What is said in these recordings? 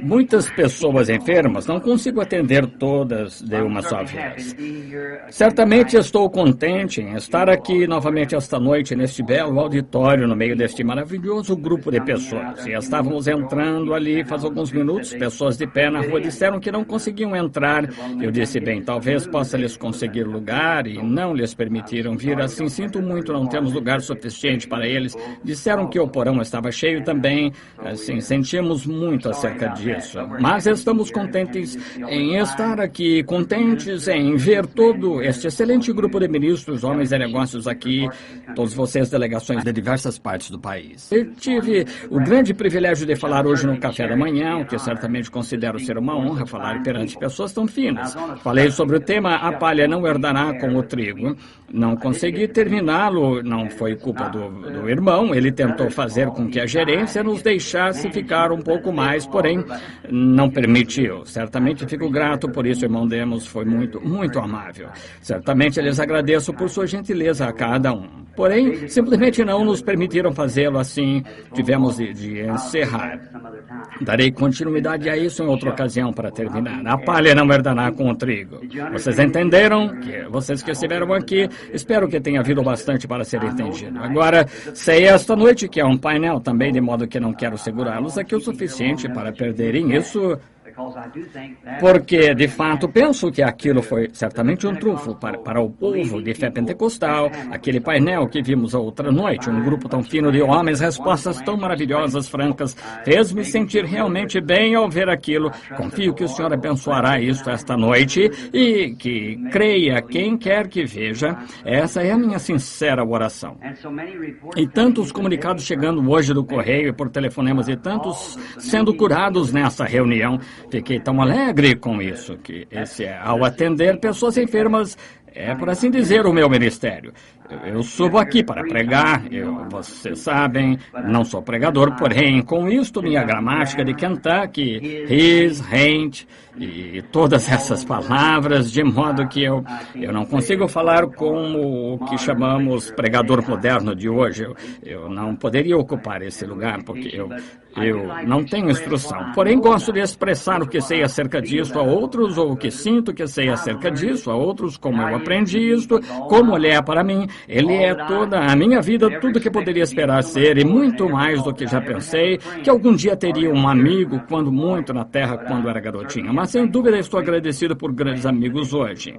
Muitas pessoas enfermas, não consigo atender todas de uma só vez. Certamente estou contente em estar aqui novamente esta noite, neste belo auditório, no meio deste maravilhoso grupo de pessoas. E estávamos entrando ali faz alguns minutos, pessoas de pé na rua disseram que não conseguiam entrar. Eu disse, bem, talvez possa lhes conseguir lugar, e não lhes permitiram vir. Assim, sinto muito, não temos lugar suficiente para eles. Disseram que o porão estava cheio também. Assim, sentimos muito acerca disso. Mas estamos contentes em estar aqui, contentes em ver todo este excelente grupo de ministros, homens de negócios aqui, todos vocês, delegações de diversas partes do país. Eu tive o grande privilégio de falar hoje no café da manhã, o que certamente considero ser uma honra falar perante pessoas tão finas. Falei sobre o tema A Palha Não Herdará com o Trigo. Não consegui terminá-lo, não foi culpa do irmão, ele tentou fazer com que a gerência nos deixasse ficar um pouco mais, porém não permitiu. Certamente fico grato por isso, irmão Demos, foi muito, muito amável. Certamente lhes agradeço por sua gentileza a cada um. Porém, simplesmente não nos permitiram fazê-lo assim, tivemos de encerrar. Darei continuidade a isso em outra ocasião para terminar. A palha não herdará com o trigo. Vocês entenderam? Vocês que estiveram aqui, espero que tenha havido bastante para ser entendido. Agora, sei esta noite que é um painel também, de modo que não quero segurá-los aqui o suficiente para perderem isso, porque, de fato, penso que aquilo foi certamente um trunfo para o povo de fé pentecostal, aquele painel que vimos outra noite, um grupo tão fino de homens, respostas tão maravilhosas, francas, fez-me sentir realmente bem ao ver aquilo. Confio que o Senhor abençoará isto esta noite e que creia quem quer que veja. Essa é a minha sincera oração. E tantos comunicados chegando hoje do correio e por telefonemas e tantos sendo curados nessa reunião. Fiquei tão alegre com isso, que ao atender pessoas enfermas, é, por assim dizer, o meu ministério. Eu subo aqui para pregar, vocês sabem, não sou pregador, porém, com isto, minha gramática de Kentucky, his, ain't, e todas essas palavras, de modo que eu não consigo falar como o que chamamos pregador moderno de hoje. Eu não poderia ocupar esse lugar, porque eu não tenho instrução. Porém, gosto de expressar o que sei acerca disso a outros, ou o que sinto que sei acerca disso a outros, como eu aprendi isto, como ele é para mim. Ele é toda a minha vida, tudo que poderia esperar ser, e muito mais do que já pensei, que algum dia teria um amigo, quando muito na terra, quando era garotinha. Mas, sem dúvida, estou agradecido por grandes amigos hoje.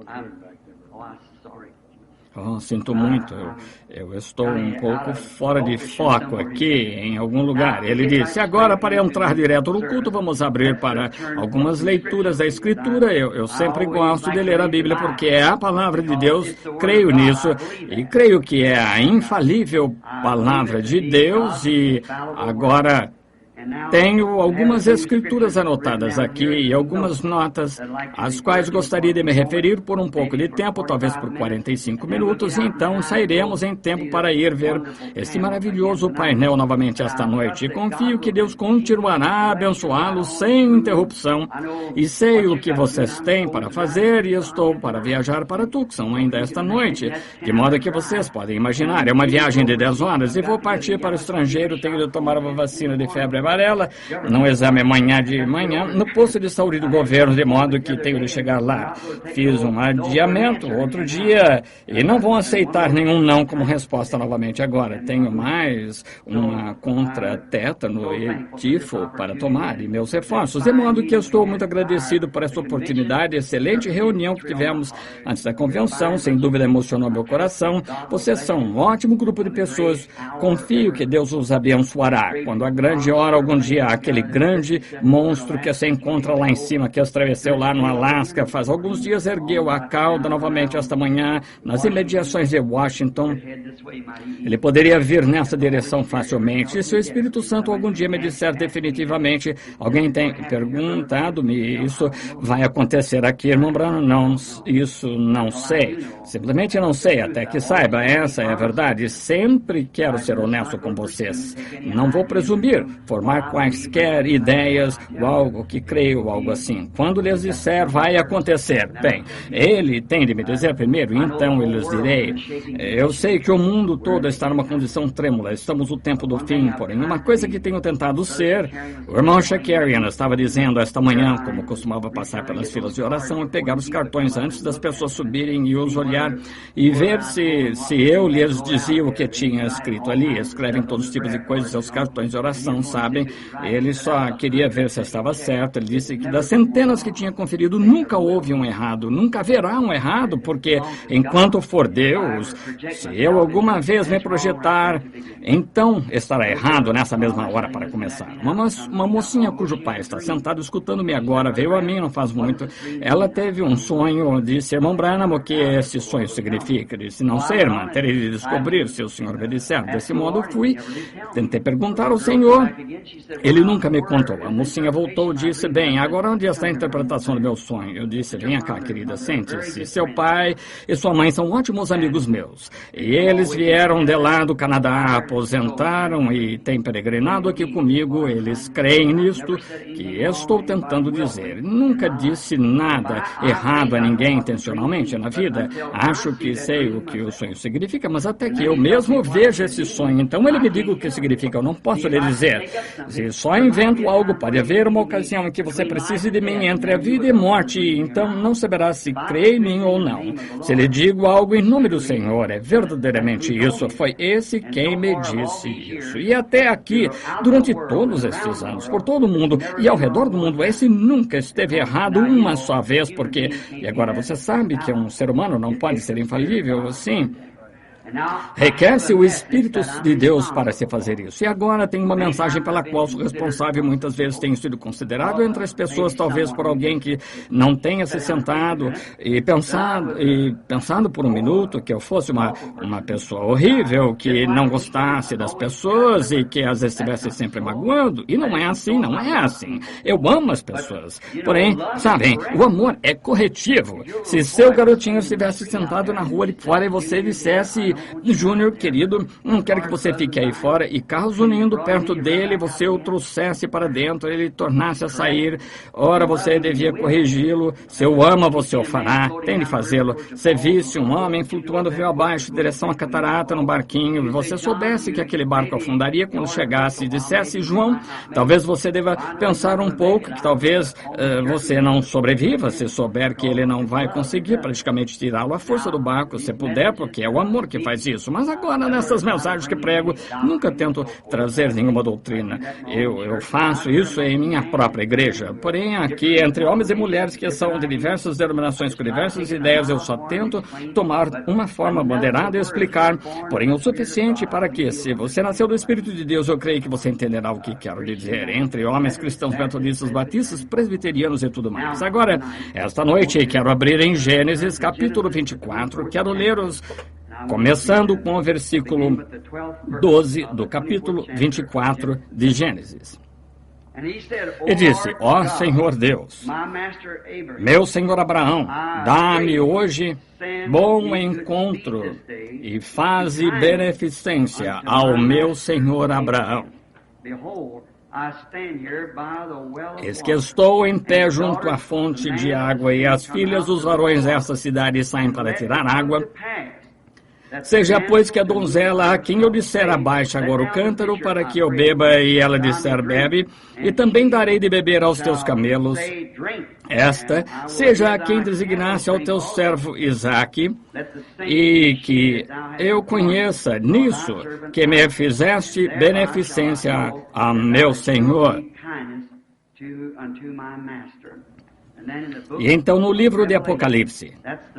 Sinto muito, eu estou um pouco fora de foco aqui, em algum lugar. Ele disse, agora para entrar direto no culto, vamos abrir para algumas leituras da Escritura. Eu sempre gosto de ler a Bíblia, porque é a palavra de Deus, creio nisso, e creio que é a infalível palavra de Deus, e agora tenho algumas escrituras anotadas aqui e algumas notas, às quais gostaria de me referir por um pouco de tempo, talvez por 45 minutos, e então sairemos em tempo para ir ver este maravilhoso painel novamente esta noite. E confio que Deus continuará a abençoá-los sem interrupção. E sei o que vocês têm para fazer, e estou para viajar para Tucson ainda esta noite, de modo que vocês podem imaginar, é uma viagem de 10 horas, e vou partir para o estrangeiro, tenho de tomar uma vacina de febre amarela, num exame amanhã de manhã, no posto de saúde do governo, de modo que tenho de chegar lá. Fiz um adiamento outro dia e não vão aceitar nenhum não como resposta novamente agora. Tenho mais uma contra tétano e tifo para tomar e meus reforços, de modo que eu estou muito agradecido por essa oportunidade, excelente reunião que tivemos antes da convenção, sem dúvida emocionou meu coração. Vocês são um ótimo grupo de pessoas. Confio que Deus os abençoará. Quando a grande hora, algum dia, aquele grande monstro que se encontra lá em cima, que estremeceu lá no Alasca, faz alguns dias ergueu a cauda novamente esta manhã, nas imediações de Washington. Ele poderia vir nessa direção facilmente. E se o Espírito Santo algum dia me disser definitivamente, alguém tem perguntado-me, isso vai acontecer aqui, irmão Branham? Não, isso não sei. Simplesmente não sei, até que saiba, essa é a verdade. Sempre quero ser honesto com vocês. Não vou presumir, formar tomar quaisquer ideias, ou algo que creio, ou algo assim. Quando lhes disser, vai acontecer. Bem, ele tem de me dizer primeiro, então eu lhes direi. Eu sei que o mundo todo está numa condição trêmula, estamos no tempo do fim, porém, uma coisa que tenho tentado ser, o irmão Shakarian estava dizendo esta manhã, como costumava passar pelas filas de oração e pegar os cartões antes das pessoas subirem e os olhar e ver se eu lhes dizia o que tinha escrito ali. Escrevem todos os tipos de coisas em seus cartões de oração, sabem? Ele só queria ver se estava certo. Ele disse que das centenas que tinha conferido, nunca houve um errado, nunca haverá um errado, porque enquanto for Deus, se eu alguma vez me projetar, então estará errado nessa mesma hora para começar. Uma mocinha cujo pai está sentado escutando-me agora, veio a mim não faz muito. Ela teve um sonho, disse, irmão Branham, o que esse sonho significa? Disse, não sei, irmã, terei de descobrir se o senhor me disser. Desse modo fui, tentei perguntar ao senhor, ele nunca me contou. A mocinha voltou e disse, bem, agora onde está a interpretação do meu sonho? Eu disse, venha cá, querida, sente-se. Seu pai e sua mãe são ótimos amigos meus. E eles vieram de lá do Canadá, aposentaram e têm peregrinado aqui comigo. Eles creem nisto que estou tentando dizer. Nunca disse nada errado a ninguém intencionalmente na vida. Acho que sei o que o sonho significa, mas até que eu mesmo veja esse sonho, então ele me diga o que significa. Eu não posso lhe dizer. Se só invento algo, pode haver uma ocasião em que você precise de mim entre a vida e morte, então não saberá se crê em mim ou não. Se lhe digo algo em nome do Senhor, é verdadeiramente isso. Foi esse quem me disse isso. E até aqui, durante todos estes anos, por todo o mundo e ao redor do mundo, esse nunca esteve errado uma só vez, porque, e agora você sabe que um ser humano não pode ser infalível assim. Requer-se o Espírito de Deus para se fazer isso. E agora tem uma mensagem pela qual sou responsável e muitas vezes tenho sido considerado entre as pessoas, talvez por alguém que não tenha se sentado e pensado por um minuto que eu fosse uma pessoa horrível, que não gostasse das pessoas e que as estivesse sempre magoando. E não é assim, não é assim. Eu amo as pessoas. Porém, sabem, o amor é corretivo. Se seu garotinho estivesse sentado na rua ali fora e você dissesse, Júnior, querido, não quero que você fique aí fora, e caso indo perto dele, você o trouxesse para dentro, ele tornasse a sair, ora você devia corrigi-lo, se o ama, você o fará, tem de fazê-lo. Se visse um homem flutuando rio abaixo, em direção à catarata no barquinho, e você soubesse que aquele barco afundaria quando chegasse, e dissesse, João, talvez você deva pensar um pouco, que talvez você não sobreviva, se souber que ele não vai conseguir praticamente tirá-lo à força do barco, se puder, porque é o amor que faz isso. Mas agora, nessas mensagens que prego, nunca tento trazer nenhuma doutrina. Eu faço isso em minha própria igreja. Porém, aqui, entre homens e mulheres que são de diversas denominações com diversas ideias, eu só tento tomar uma forma moderada e explicar, porém o suficiente para que, se você nasceu do Espírito de Deus, eu creio que você entenderá o que quero dizer. Entre homens cristãos, metodistas, batistas, presbiterianos e tudo mais. Agora, esta noite, quero abrir em Gênesis, capítulo 24. Quero ler começando com o versículo 12 do capítulo 24 de Gênesis. E disse, ó Senhor Deus, meu Senhor Abraão, dá-me hoje bom encontro e faze beneficência ao meu Senhor Abraão. Eis que estou em pé junto à fonte de água, e as filhas dos varões dessa cidade saem para tirar água. Seja, pois, que a donzela a quem eu disser abaixa agora o cântaro para que eu beba, e ela disser bebe, e também darei de beber aos teus camelos. Esta seja a quem designasse ao teu servo Isaque, e que eu conheça nisso que me fizeste beneficência a meu Senhor. E então no livro de Apocalipse,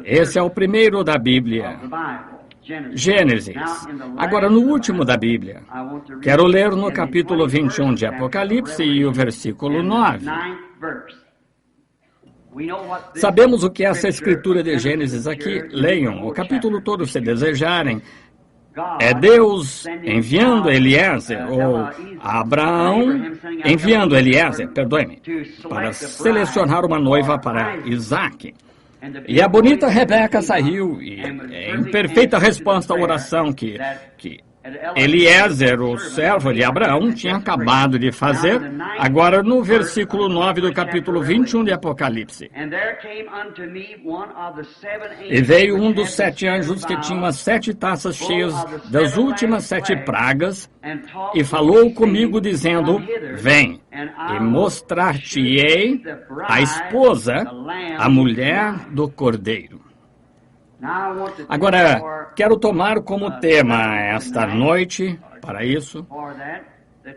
esse é o primeiro da Bíblia, Gênesis. Agora, no último da Bíblia, quero ler no capítulo 21 de Apocalipse e o versículo 9. Sabemos o que é essa escritura de Gênesis aqui. Leiam o capítulo todo se desejarem. É Deus enviando Eliezer, ou Abraão enviando Eliezer, perdoe-me, para selecionar uma noiva para Isaque. E a bonita Rebeca saiu, e em perfeita resposta à oração que Eliezer, o servo de Abraão, tinha acabado de fazer, agora no versículo 9 do capítulo 21 de Apocalipse. E veio um dos 7 anjos que tinha as 7 taças cheias das últimas 7 pragas, e falou comigo, dizendo: Vem, e mostrar-te-ei a esposa, a mulher do Cordeiro. Agora, quero tomar como tema esta noite, para isso,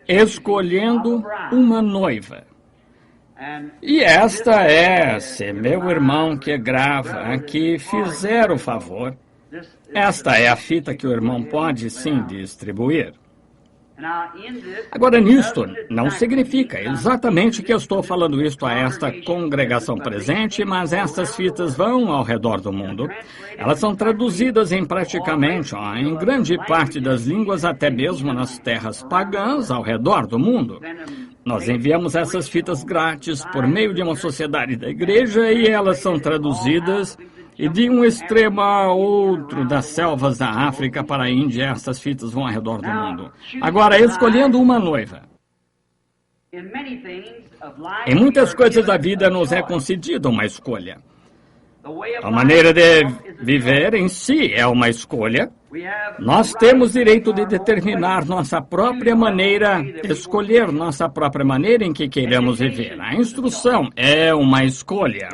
escolhendo uma noiva. E esta é, se meu irmão que grava aqui fizer o favor, esta é a fita que o irmão pode sim distribuir. Agora, nisto não significa exatamente que eu estou falando isto a esta congregação presente, mas estas fitas vão ao redor do mundo. Elas são traduzidas em praticamente, em grande parte das línguas, até mesmo nas terras pagãs ao redor do mundo. Nós enviamos essas fitas grátis por meio de uma sociedade da igreja e elas são traduzidas. E de um extremo a outro das selvas da África para a Índia, essas fitas vão ao redor do mundo. Agora, escolhendo uma noiva. Em muitas coisas da vida nos é concedida uma escolha. A maneira de viver em si é uma escolha. Nós temos direito de determinar nossa própria maneira, escolher nossa própria maneira em que queiramos viver. A instrução é uma escolha.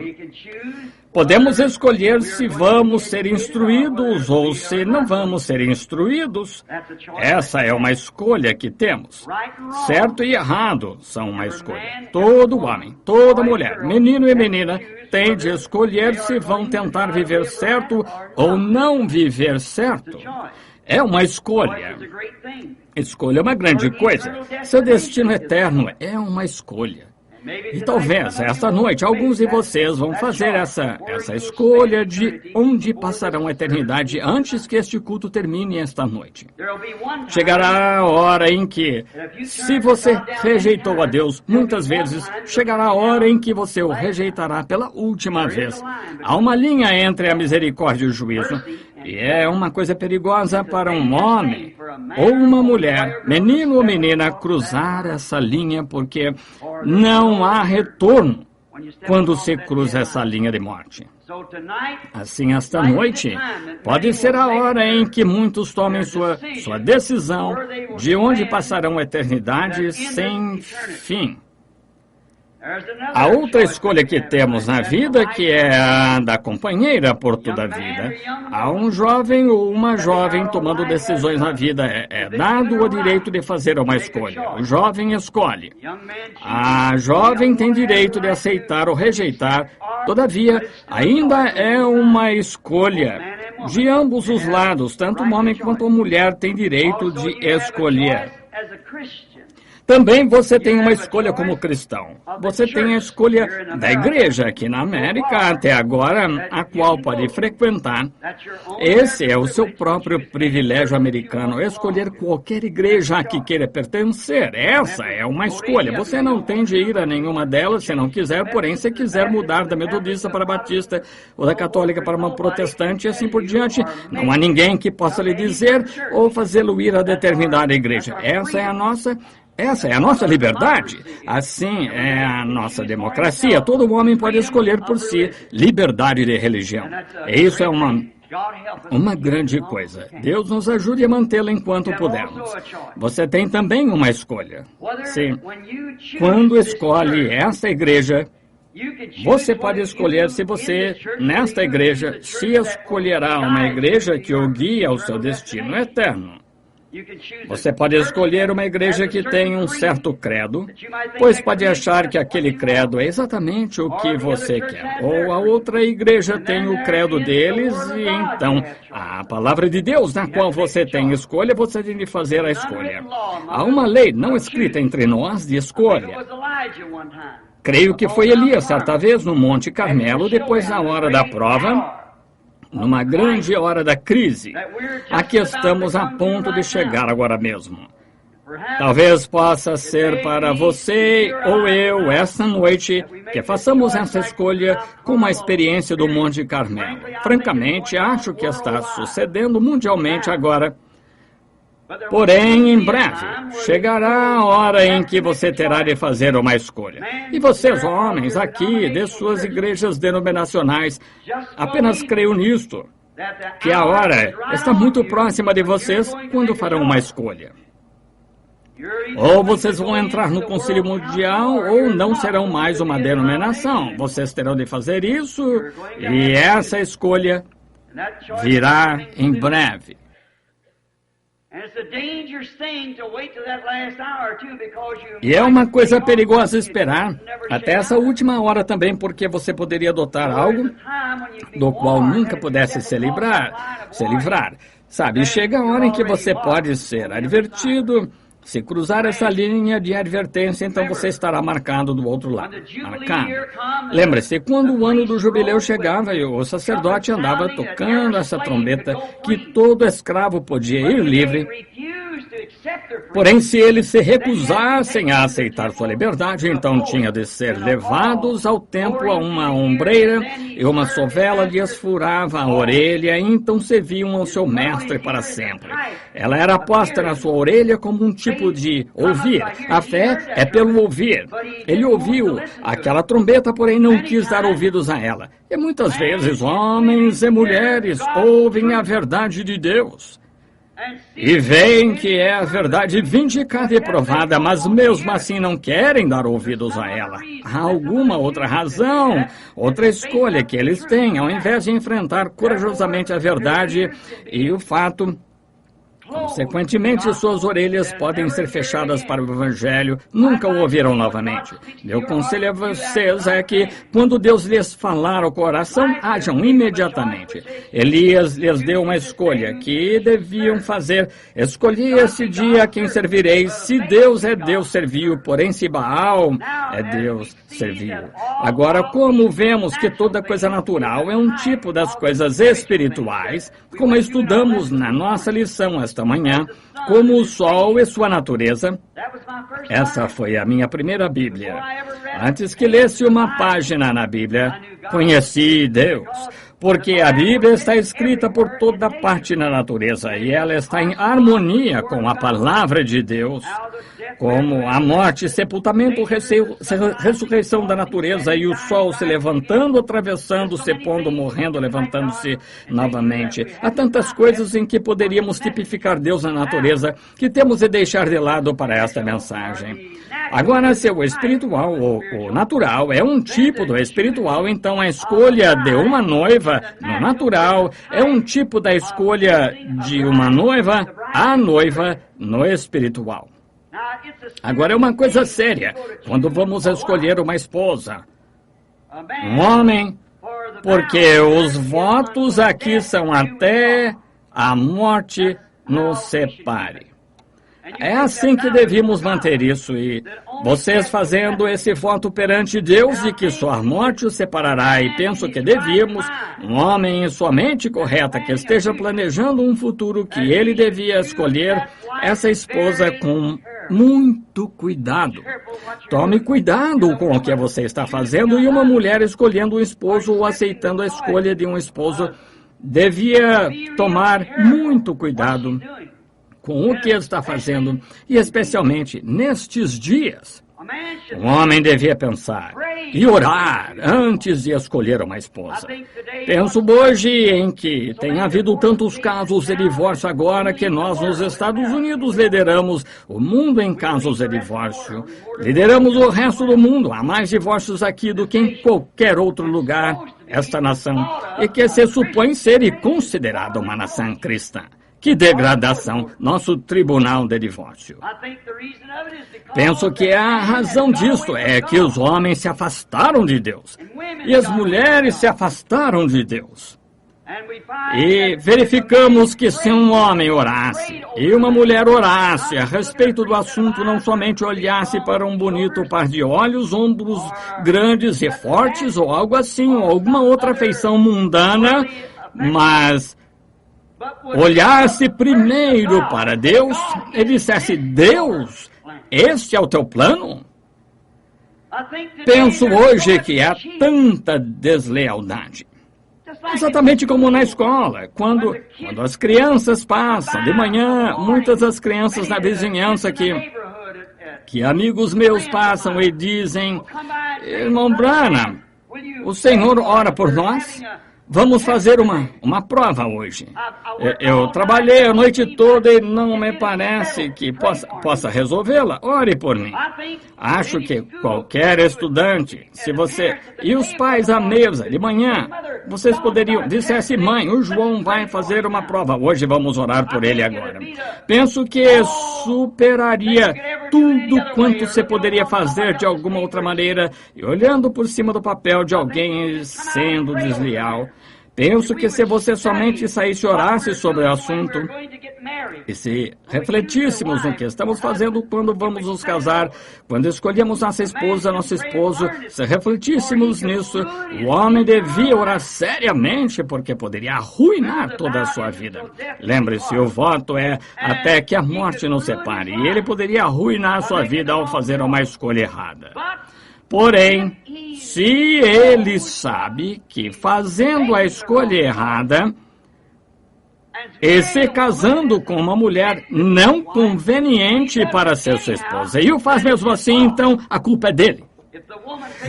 Podemos escolher se vamos ser instruídos ou se não vamos ser instruídos. Essa é uma escolha que temos. Certo e errado são uma escolha. Todo homem, toda mulher, menino e menina, tem de escolher se vão tentar viver certo ou não viver certo. É uma escolha. Escolha é uma grande coisa. Seu destino eterno é uma escolha. E talvez, esta noite, alguns de vocês vão fazer essa escolha de onde passarão a eternidade antes que este culto termine esta noite. Chegará a hora em que, se você rejeitou a Deus muitas vezes, chegará a hora em que você o rejeitará pela última vez. Há uma linha entre a misericórdia e o juízo. E é uma coisa perigosa para um homem ou uma mulher, menino ou menina, cruzar essa linha, porque não há retorno quando se cruza essa linha de morte. Assim, esta noite, pode ser a hora em que muitos tomem sua decisão de onde passarão a eternidade sem fim. A outra escolha que temos na vida, que é a da companheira por toda a vida. Há um jovem ou uma jovem tomando decisões na vida. É dado o direito de fazer uma escolha. O jovem escolhe. A jovem tem direito de aceitar ou rejeitar. Todavia, ainda é uma escolha de ambos os lados. Tanto o homem quanto a mulher têm direito de escolher. Também você tem uma escolha como cristão. Você tem a escolha da igreja aqui na América, até agora, a qual pode frequentar. Esse é o seu próprio privilégio americano, escolher qualquer igreja a que queira pertencer. Essa é uma escolha. Você não tem de ir a nenhuma delas se não quiser, porém, se quiser mudar da metodista para batista, ou da católica para uma protestante, e assim por diante, não há ninguém que possa lhe dizer ou fazê-lo ir a determinada igreja. Essa é a nossa liberdade. Assim é a nossa democracia. Todo homem pode escolher por si liberdade de religião. E isso é uma grande coisa. Deus nos ajude a mantê-la enquanto pudermos. Você tem também uma escolha. Sim. Quando escolhe esta igreja, você pode escolher se você, nesta igreja, se escolherá uma igreja que o guie ao seu destino eterno. Você pode escolher uma igreja que tem um certo credo, pois pode achar que aquele credo é exatamente o que você quer. Ou a outra igreja tem o credo deles e então a palavra de Deus na qual você tem escolha, você tem de fazer a escolha. Há uma lei não escrita entre nós de escolha. Creio que foi Elias certa vez no Monte Carmelo, depois da hora da prova, numa grande hora da crise. Aqui estamos a ponto de chegar agora mesmo. Talvez possa ser para você ou eu, esta noite, que façamos essa escolha com uma experiência do Monte Carmelo. Francamente, acho que está sucedendo mundialmente agora. Porém, em breve, chegará a hora em que você terá de fazer uma escolha. E vocês, homens, aqui, de suas igrejas denominacionais, apenas creiam nisto, que a hora está muito próxima de vocês quando farão uma escolha. Ou vocês vão entrar no Concílio Mundial ou não serão mais uma denominação. Vocês terão de fazer isso e essa escolha virá em breve. E é uma coisa perigosa esperar até essa última hora também, porque você poderia adotar algo do qual nunca pudesse se livrar. Sabe, chega a hora em que você pode ser advertido. Se cruzar essa linha de advertência, então você estará marcado do outro lado. Marcado. Lembre-se, quando o ano do jubileu chegava e o sacerdote andava tocando essa trombeta, que todo escravo podia ir livre. Porém, se eles se recusassem a aceitar sua liberdade, então tinha de ser levados ao templo a uma ombreira e uma sovela lhes furava a orelha, e então serviam ao seu mestre para sempre. Ela era posta na sua orelha como um tipo de ouvir. A fé é pelo ouvir. Ele ouviu aquela trombeta, porém não quis dar ouvidos a ela. E muitas vezes homens e mulheres ouvem a verdade de Deus e veem que é a verdade vindicada e provada, mas mesmo assim não querem dar ouvidos a ela. Há alguma outra razão, outra escolha que eles têm, ao invés de enfrentar corajosamente a verdade e o fato. Consequentemente, suas orelhas podem ser fechadas para o Evangelho, nunca o ouvirão novamente. Meu conselho a vocês é que, quando Deus lhes falar ao coração, hajam imediatamente. Elias lhes deu uma escolha que deviam fazer. Escolhi esse dia a quem servireis. Se Deus é Deus, serviu, porém se Baal é Deus, serviu. Agora, como vemos que toda coisa natural é um tipo das coisas espirituais, como estudamos na nossa lição esta manhã, como o sol e sua natureza. Essa foi a minha primeira Bíblia. Antes que lesse uma página na Bíblia, conheci Deus. Porque a Bíblia está escrita por toda parte na natureza e ela está em harmonia com a palavra de Deus. Como a morte, sepultamento, ressurreição da natureza e o sol se levantando, atravessando, se pondo, morrendo, levantando-se novamente. Há tantas coisas em que poderíamos tipificar Deus na natureza que temos de deixar de lado para esta mensagem. Agora, se o espiritual ou o natural é um tipo do espiritual, então a escolha de uma noiva no natural é um tipo da escolha de uma noiva, a noiva no espiritual. Agora é uma coisa séria quando vamos escolher uma esposa, um homem, porque os votos aqui são até a morte nos separe. É assim que devíamos manter isso, e vocês fazendo esse voto perante Deus de que só a morte os separará, e penso que devíamos, um homem em sua mente correta que esteja planejando um futuro que ele devia escolher essa esposa com muito cuidado. Tome cuidado com o que você está fazendo, e uma mulher escolhendo um esposo ou aceitando a escolha de um esposo devia tomar muito cuidado com o que ele está fazendo, e especialmente nestes dias. Um homem devia pensar e orar antes de escolher uma esposa. Penso hoje em que tem havido tantos casos de divórcio agora que nós nos Estados Unidos lideramos o mundo em casos de divórcio. Lideramos o resto do mundo. Há mais divórcios aqui do que em qualquer outro lugar, esta nação, e que se supõe ser e considerada uma nação cristã. Que degradação, nosso tribunal de divórcio. Penso que a razão disso é que os homens se afastaram de Deus e as mulheres se afastaram de Deus. E verificamos que se um homem orasse e uma mulher orasse a respeito do assunto, não somente olhasse para um bonito par de olhos, ombros grandes e fortes ou algo assim, ou alguma outra feição mundana, mas olhasse primeiro para Deus e dissesse: Deus, este é o teu plano? Penso hoje que há tanta deslealdade. Exatamente como na escola, quando as crianças passam de manhã, muitas das crianças na vizinhança que amigos meus passam e dizem: irmão Branham, o Senhor ora por nós? Vamos fazer uma prova hoje. Eu trabalhei a noite toda e não me parece que possa resolvê-la. Ore por mim. Acho que qualquer estudante, se você e os pais à mesa de manhã, vocês poderiam dissesse: mãe, o João vai fazer uma prova hoje, vamos orar por ele agora. Penso que superaria tudo quanto você poderia fazer de alguma outra maneira, e olhando por cima do papel de alguém sendo desleal. Penso que se você somente saísse e orasse sobre o assunto, e se refletíssemos no que estamos fazendo quando vamos nos casar, quando escolhemos nosso esposo, se refletíssemos nisso, o homem devia orar seriamente, porque poderia arruinar toda a sua vida. Lembre-se, o voto é até que a morte nos separe, e ele poderia arruinar a sua vida ao fazer uma escolha errada. Porém, se ele sabe que fazendo a escolha errada e se casando com uma mulher não conveniente para ser sua esposa, e o faz mesmo assim, então a culpa é dele.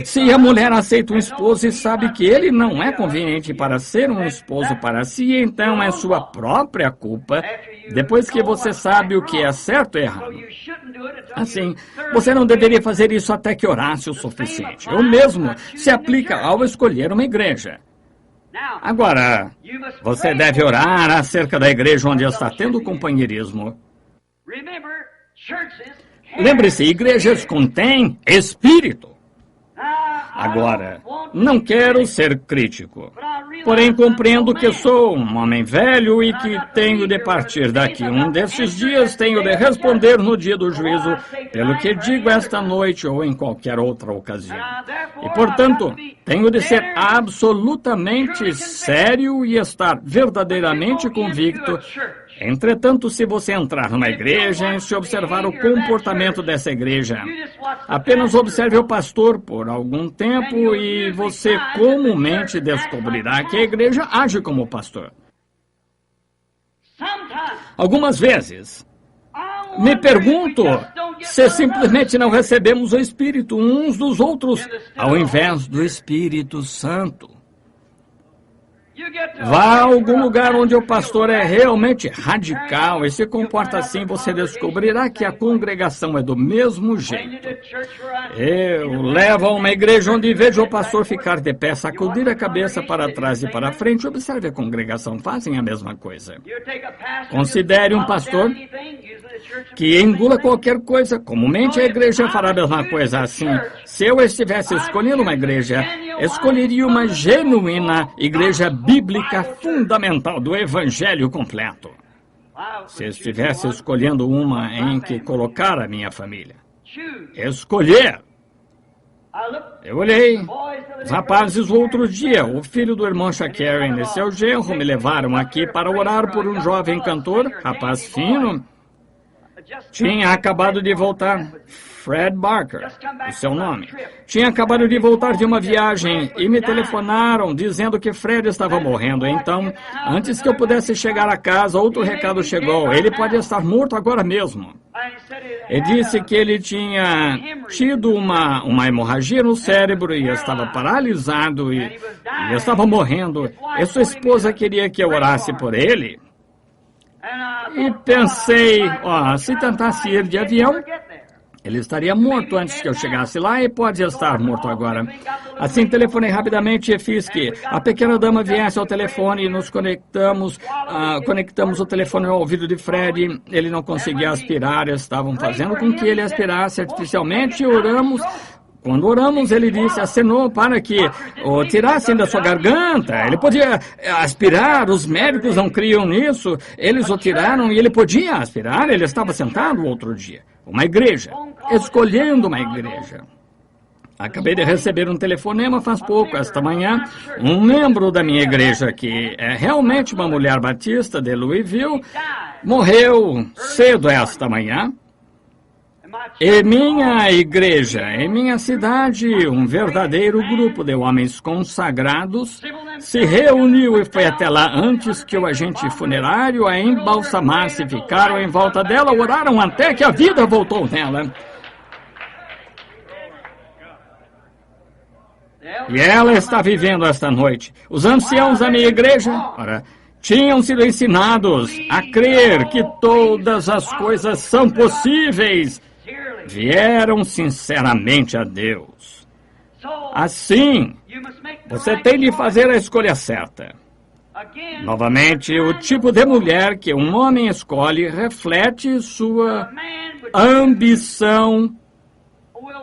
Se a mulher aceita um esposo e sabe que ele não é conveniente para ser um esposo para si, então é sua própria culpa, depois que você sabe o que é certo e errado. Assim, você não deveria fazer isso até que orasse o suficiente. O mesmo se aplica ao escolher uma igreja. Agora, você deve orar acerca da igreja onde está tendo companheirismo. Lembre-se, igrejas contêm espírito. Agora, não quero ser crítico, porém compreendo que sou um homem velho e que tenho de partir daqui. Um desses dias tenho de responder no dia do juízo pelo que digo esta noite ou em qualquer outra ocasião. E, portanto, tenho de ser absolutamente sério e estar verdadeiramente convicto. Entretanto, se você entrar numa igreja e se observar o comportamento dessa igreja, apenas observe o pastor por algum tempo e você comumente descobrirá que a igreja age como pastor. Algumas vezes, me pergunto se simplesmente não recebemos o Espírito uns dos outros ao invés do Espírito Santo. Vá a algum lugar onde o pastor é realmente radical e se comporta assim, você descobrirá que a congregação é do mesmo jeito. Eu levo a uma igreja onde vejo o pastor ficar de pé, sacudir a cabeça para trás e para frente. Observe a congregação, fazem a mesma coisa. Considere um pastor que engula qualquer coisa. Comumente a igreja fará a mesma coisa assim. Se eu estivesse escolhendo uma igreja, escolheria uma genuína igreja bíblica fundamental do evangelho completo. Se estivesse escolhendo uma em que colocar a minha família. Escolher. Eu olhei. Os rapazes, o outro dia, o filho do irmão Shakaren e seu genro me levaram aqui para orar por um jovem cantor, rapaz fino. Tinha acabado de voltar, Fred Barker, o seu nome. Tinha acabado de voltar de uma viagem e me telefonaram dizendo que Fred estava morrendo. Então, antes que eu pudesse chegar a casa, outro recado chegou. Ele pode estar morto agora mesmo. Ele disse que ele tinha tido uma hemorragia no cérebro e estava paralisado e estava morrendo. E sua esposa queria que eu orasse por ele. E pensei, se tentasse ir de avião, ele estaria morto antes que eu chegasse lá e pode estar morto agora. Assim, telefonei rapidamente e fiz que a pequena dama viesse ao telefone e nos conectamos o telefone ao ouvido de Fred. Ele não conseguia aspirar, estavam fazendo com que ele aspirasse artificialmente e oramos. Quando oramos, ele disse, acenou para que o tirassem da sua garganta. Ele podia aspirar, os médicos não criam nisso. Eles o tiraram e ele podia aspirar. Ele estava sentado outro dia. Uma igreja, escolhendo uma igreja. Acabei de receber um telefonema faz pouco, esta manhã. Um membro da minha igreja, que é realmente uma mulher batista de Louisville, morreu cedo esta manhã. Em minha igreja, em minha cidade, um verdadeiro grupo de homens consagrados se reuniu e foi até lá antes que o agente funerário a embalsamasse. Ficaram em volta dela, oraram até que a vida voltou nela. E ela está vivendo esta noite. Os anciãos da minha igreja, tinham sido ensinados a crer que todas as coisas são possíveis. Vieram sinceramente a Deus. Assim, você tem de fazer a escolha certa. Novamente, o tipo de mulher que um homem escolhe reflete sua ambição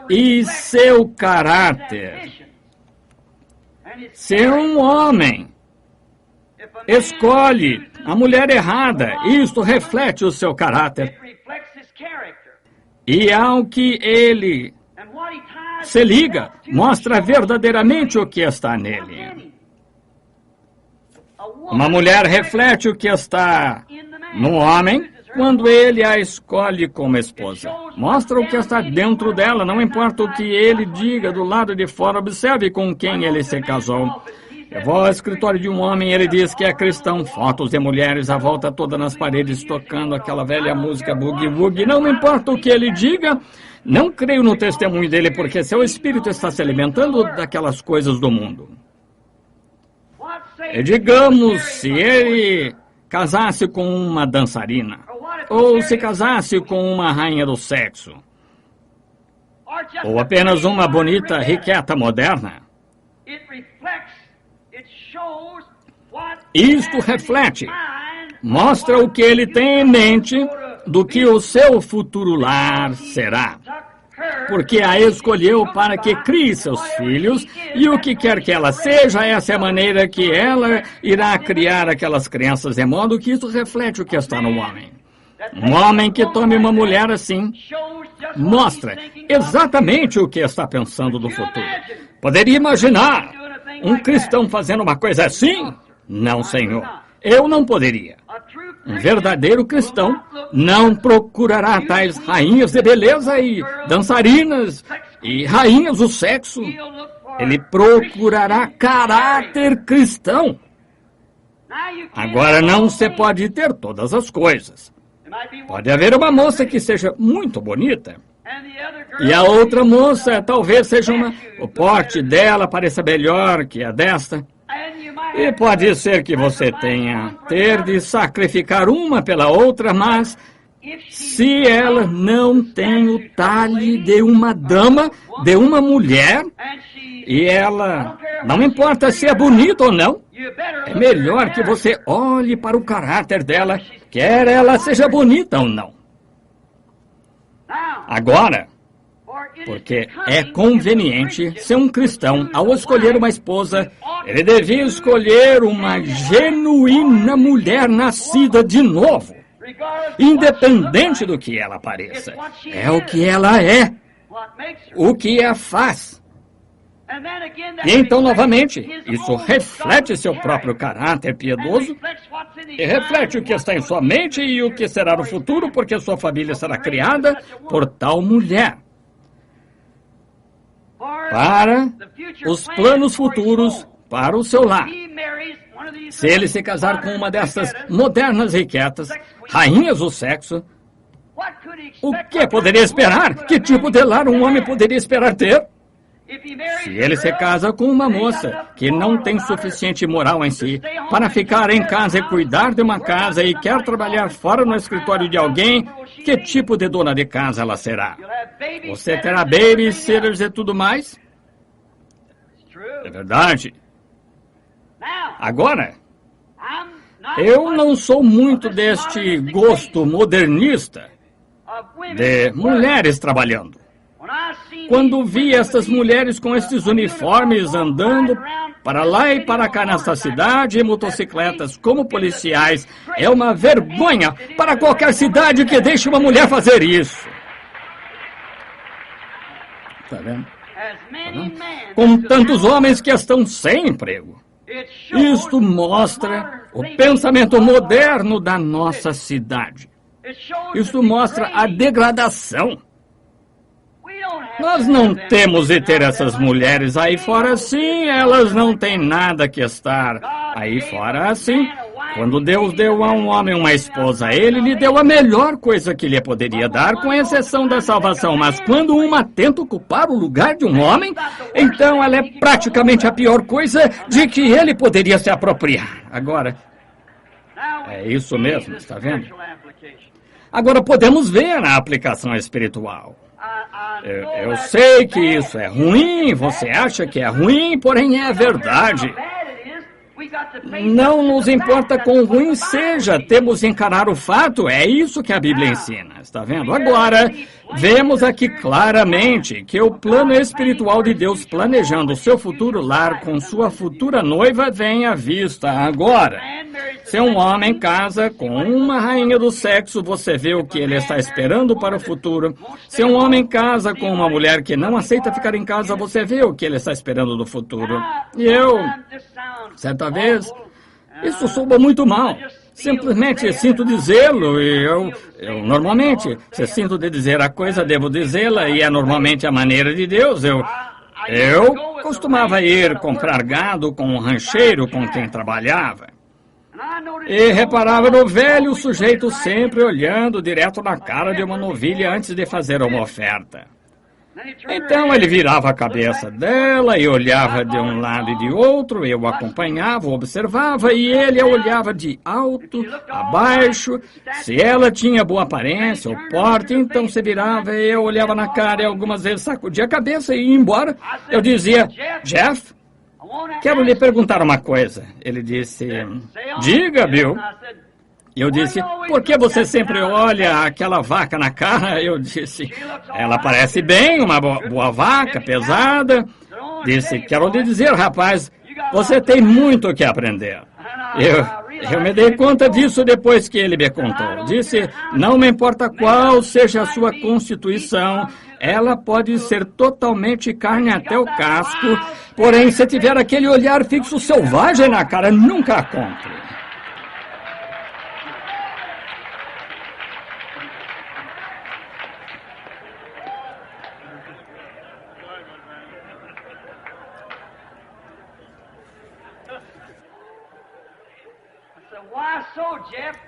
e seu caráter. Se um homem escolhe a mulher errada, isto reflete o seu caráter. E ao que ele se liga, mostra verdadeiramente o que está nele. Uma mulher reflete o que está no homem quando ele a escolhe como esposa. Mostra o que está dentro dela, não importa o que ele diga do lado de fora, observe com quem ele se casou. Eu vou ao escritório de um homem, ele diz que é cristão. Fotos de mulheres à volta toda nas paredes, tocando aquela velha música boogie-woogie. Não importa o que ele diga, não creio no testemunho dele, porque seu espírito está se alimentando daquelas coisas do mundo. E digamos, se ele casasse com uma dançarina, ou se casasse com uma rainha do sexo, ou apenas uma bonita riqueta moderna, isto reflete, mostra o que ele tem em mente do que o seu futuro lar será. Porque a escolheu para que crie seus filhos, e o que quer que ela seja, essa é a maneira que ela irá criar aquelas crianças, de modo que isso reflete o que está no homem. Um homem que tome uma mulher assim, mostra exatamente o que está pensando do futuro. Poderia imaginar um cristão fazendo uma coisa assim? Não, Senhor. Eu não poderia. Um verdadeiro cristão não procurará tais rainhas de beleza e dançarinas e rainhas do sexo. Ele procurará caráter cristão. Agora, não se pode ter todas as coisas. Pode haver uma moça que seja muito bonita, e a outra moça talvez seja o porte dela pareça melhor que a desta. E pode ser que você tenha ter de sacrificar uma pela outra, mas se ela não tem o talhe de uma dama, de uma mulher, e ela, não importa se é bonita ou não, é melhor que você olhe para o caráter dela, quer ela seja bonita ou não. Agora, porque é conveniente ser um cristão, ao escolher uma esposa, ele devia escolher uma genuína mulher nascida de novo, independente do que ela pareça. É o que ela é, o que a faz. E então, novamente, isso reflete seu próprio caráter piedoso e reflete o que está em sua mente e o que será no futuro, porque sua família será criada por tal mulher. Para os planos futuros, para o seu lar. Se ele se casar com uma dessas modernas riquetas, rainhas do sexo, o que poderia esperar? Que tipo de lar um homem poderia esperar ter? Se ele se casa com uma moça que não tem suficiente moral em si para ficar em casa e cuidar de uma casa e quer trabalhar fora no escritório de alguém, que tipo de dona de casa ela será? Você terá babysitters e tudo mais? É verdade. Agora, eu não sou muito deste gosto modernista de mulheres trabalhando. Quando vi essas mulheres com estes uniformes andando para lá e para cá nessa cidade em motocicletas como policiais, é uma vergonha para qualquer cidade que deixe uma mulher fazer isso. Tá vendo? Com tantos homens que estão sem emprego. Isto mostra o pensamento moderno da nossa cidade. Isto mostra a degradação. Nós não temos de ter essas mulheres aí fora assim, elas não têm nada que estar aí fora assim. Quando Deus deu a um homem uma esposa, Ele lhe deu a melhor coisa que lhe poderia dar, com exceção da salvação. Mas quando uma tenta ocupar o lugar de um homem, então ela é praticamente a pior coisa de que ele poderia se apropriar. Agora, é isso mesmo, está vendo? Agora podemos ver a aplicação espiritual. Eu sei que isso é ruim, você acha que é ruim, porém é verdade. Não nos importa quão ruim seja, temos de encarar o fato, é isso que a Bíblia ensina, está vendo? Agora, vemos aqui claramente que o plano espiritual de Deus planejando o seu futuro lar com sua futura noiva vem à vista agora. Se um homem casa com uma rainha do sexo, você vê o que ele está esperando para o futuro. Se um homem casa com uma mulher que não aceita ficar em casa, você vê o que ele está esperando do futuro. E eu, certa vez, isso soa muito mal. Simplesmente sinto dizê-lo e eu normalmente, se sinto de dizer a coisa, devo dizê-la e é normalmente a maneira de Deus. Eu costumava ir comprar gado com um rancheiro com quem trabalhava. E reparava no velho sujeito sempre olhando direto na cara de uma novilha antes de fazer uma oferta. Então ele virava a cabeça dela e olhava de um lado e de outro, eu acompanhava, observava e ele a olhava de alto a baixo. Se ela tinha boa aparência ou porte, então se virava e eu olhava na cara e algumas vezes sacudia a cabeça e ia embora. Eu dizia, Jeff, quero lhe perguntar uma coisa. Ele disse, diga, Bill. Eu disse, por que você sempre olha aquela vaca na cara? Eu disse, ela parece bem, uma boa vaca, pesada. Disse, quero lhe dizer, rapaz, você tem muito o que aprender. Eu me dei conta disso depois que ele me contou. Disse, não me importa qual seja a sua constituição, ela pode ser totalmente carne até o casco, porém, se tiver aquele olhar fixo selvagem na cara, nunca a compre.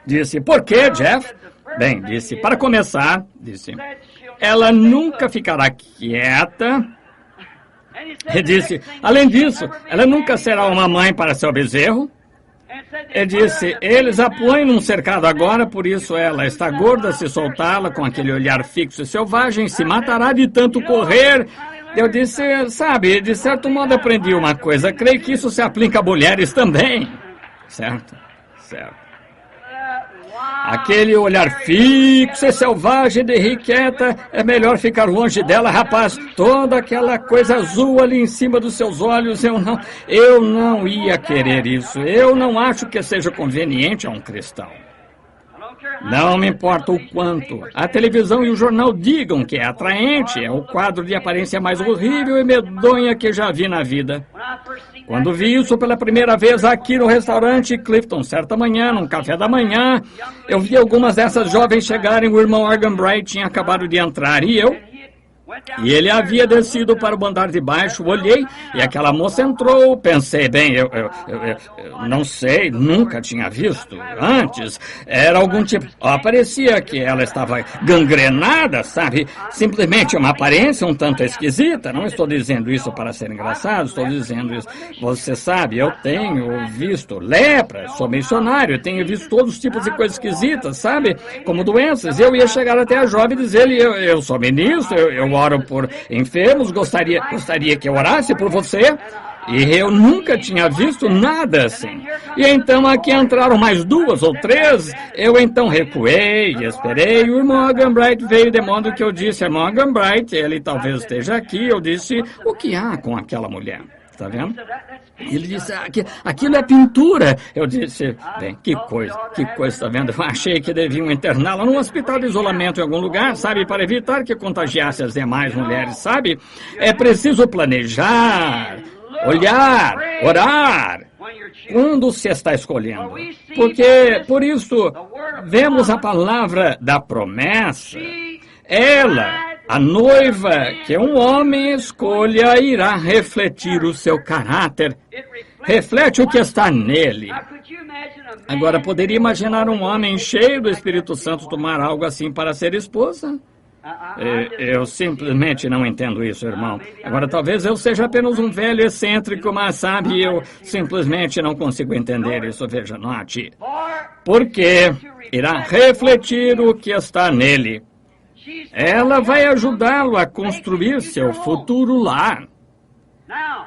Disse, por quê, Jeff? Bem, disse, para começar, disse, ela nunca ficará quieta. Ele disse, além disso, ela nunca será uma mãe para seu bezerro. Ele disse, eles a põem num cercado agora, por isso ela está gorda, se soltá-la com aquele olhar fixo e selvagem, se matará de tanto correr. Eu disse, sabe, de certo modo aprendi uma coisa, creio que isso se aplica a mulheres também. Certo, certo. Aquele olhar fixo e selvagem de Riqueta, é melhor ficar longe dela, rapaz. Toda aquela coisa azul ali em cima dos seus olhos, eu não ia querer isso. Eu não acho que seja conveniente a um cristão. Não me importa o quanto a televisão e o jornal digam que é atraente, é o quadro de aparência mais horrível e medonha que já vi na vida. Quando vi isso pela primeira vez aqui no restaurante Clifton, certa manhã, num café da manhã, eu vi algumas dessas jovens chegarem, o irmão Argan Bright tinha acabado de entrar e E ele havia descido para o andar de baixo, olhei, e aquela moça entrou, pensei, bem, eu não sei, nunca tinha visto antes, era algum tipo, parecia que ela estava gangrenada, sabe, simplesmente uma aparência um tanto esquisita, não estou dizendo isso para ser engraçado, estou dizendo isso, você sabe, eu tenho visto lepra, sou missionário, tenho visto todos os tipos de coisas esquisitas, sabe, como doenças, eu ia chegar até a jovem e dizer-lhe, eu sou ministro, eu oro por enfermos, gostaria que eu orasse por você. E eu nunca tinha visto nada assim. E então aqui entraram mais 2 ou 3. Eu então recuei e esperei. O irmão Argan Bright veio de modo que eu disse, irmão Argan Bright, ele talvez esteja aqui. Eu disse, o que há com aquela mulher? Está vendo? Ele disse, aquilo é pintura. Eu disse, bem, que coisa, está vendo? Eu achei que deviam interná-la num hospital de isolamento em algum lugar, sabe, para evitar que contagiasse as demais mulheres, sabe? É preciso planejar, olhar, orar, quando se está escolhendo. Porque, por isso, vemos a palavra da promessa. Ela, A noiva que um homem escolha irá refletir o seu caráter. Reflete o que está nele. Agora, poderia imaginar um homem cheio do Espírito Santo tomar algo assim para ser esposa? Eu simplesmente não entendo isso, irmão. Agora, talvez eu seja apenas um velho excêntrico, mas sabe, eu simplesmente não consigo entender isso. Veja, note. Porque irá refletir o que está nele. Ela vai ajudá-lo a construir seu futuro lar.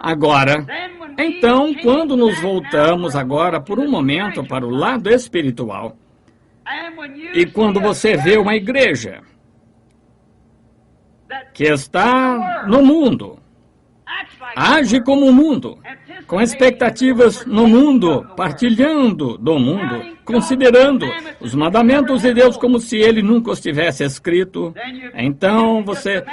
Agora, então, quando nos voltamos agora por um momento para o lado espiritual, e quando você vê uma igreja que está no mundo, age como o mundo, com expectativas no mundo, partilhando do mundo, considerando os mandamentos de Deus como se ele nunca os tivesse escrito. Então você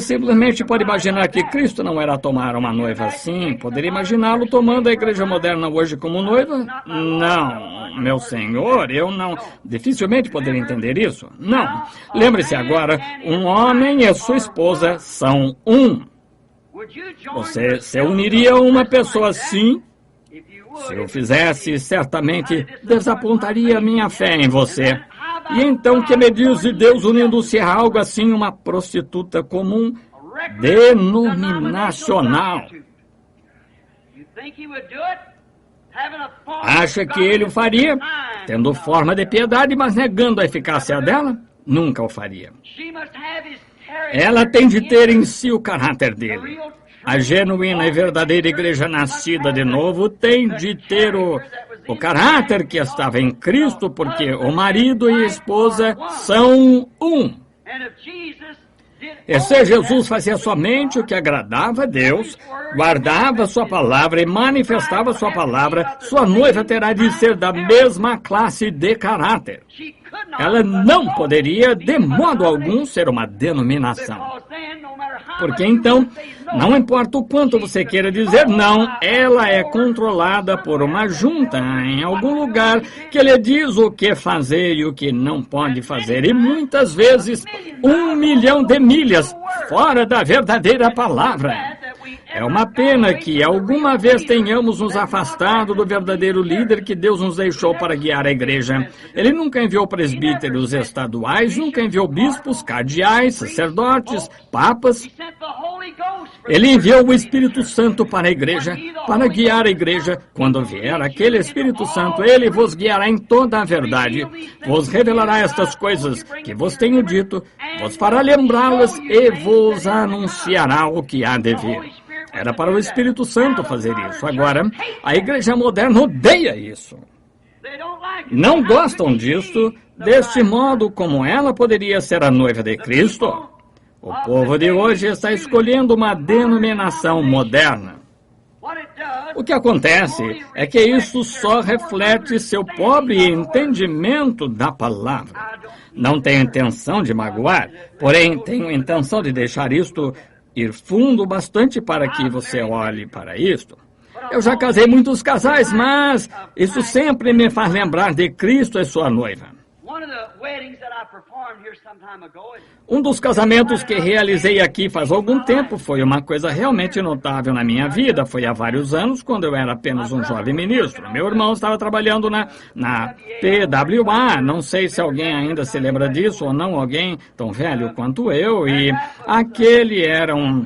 simplesmente pode imaginar que Cristo não era tomar uma noiva assim. Poderia imaginá-lo tomando a igreja moderna hoje como noiva? Não, meu senhor, eu não. Dificilmente poderia entender isso. Não. Lembre-se agora, um homem e sua esposa são um. Você se uniria a uma pessoa assim? Se eu fizesse, certamente desapontaria a minha fé em você. E então, que me diz de Deus unindo-se a algo assim, uma prostituta comum, denominacional? Acha que ele o faria, tendo forma de piedade, mas negando a eficácia dela? Nunca o faria. Ela tem de ter em si o caráter dele. A genuína e verdadeira igreja nascida de novo tem de ter o caráter que estava em Cristo, porque o marido e a esposa são um. E se Jesus fazia somente o que agradava a Deus, guardava sua palavra e manifestava sua palavra, sua noiva terá de ser da mesma classe de caráter. Ela não poderia, de modo algum, ser uma denominação. Porque então, não importa o quanto você queira dizer não, ela é controlada por uma junta em algum lugar que lhe diz o que fazer e o que não pode fazer. E muitas vezes, 1 milhão de milhas fora da verdadeira palavra. É uma pena que alguma vez tenhamos nos afastado do verdadeiro líder que Deus nos deixou para guiar a igreja. Ele nunca enviou presbíteros estaduais, nunca enviou bispos, cardeais, sacerdotes, papas. Ele enviou o Espírito Santo para a igreja, para guiar a igreja. Quando vier aquele Espírito Santo, ele vos guiará em toda a verdade, vos revelará estas coisas que vos tenho dito, vos fará lembrá-las e vos anunciará o que há de vir. Era para o Espírito Santo fazer isso. Agora, a igreja moderna odeia isso. Não gostam disso. Deste modo, como ela poderia ser a noiva de Cristo? O povo de hoje está escolhendo uma denominação moderna. O que acontece é que isso só reflete seu pobre entendimento da palavra. Não tenho intenção de magoar, porém tenho intenção de deixar isto ir fundo bastante para que você olhe para isto. Eu já casei muitos casais, mas isso sempre me faz lembrar de Cristo e sua noiva. Um dos casamentos que realizei aqui faz algum tempo foi uma coisa realmente notável na minha vida. Foi há vários anos, quando eu era apenas um jovem ministro. Meu irmão estava trabalhando na PWA. Não sei se alguém ainda se lembra disso ou não, alguém tão velho quanto eu. E aquele era um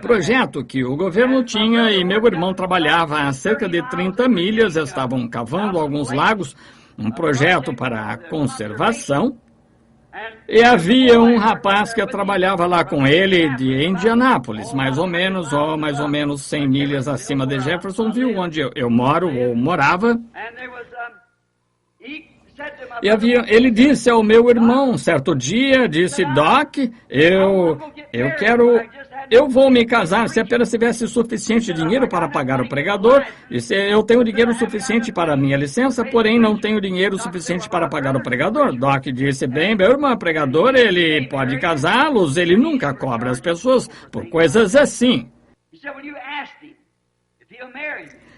projeto que o governo tinha e meu irmão trabalhava a cerca de 30 milhas. Estavam cavando alguns lagos. Um projeto para a conservação, e havia um rapaz que trabalhava lá com ele de Indianápolis, mais ou menos 100 milhas acima de Jeffersonville, onde eu moro ou morava. E ele disse ao meu irmão, certo dia, disse, Doc, eu vou me casar se apenas tivesse suficiente dinheiro para pagar o pregador. Disse, eu tenho dinheiro suficiente para a minha licença, porém não tenho dinheiro suficiente para pagar o pregador. Doc disse, bem, meu irmão pregador, ele pode casá-los, ele nunca cobra as pessoas por coisas assim.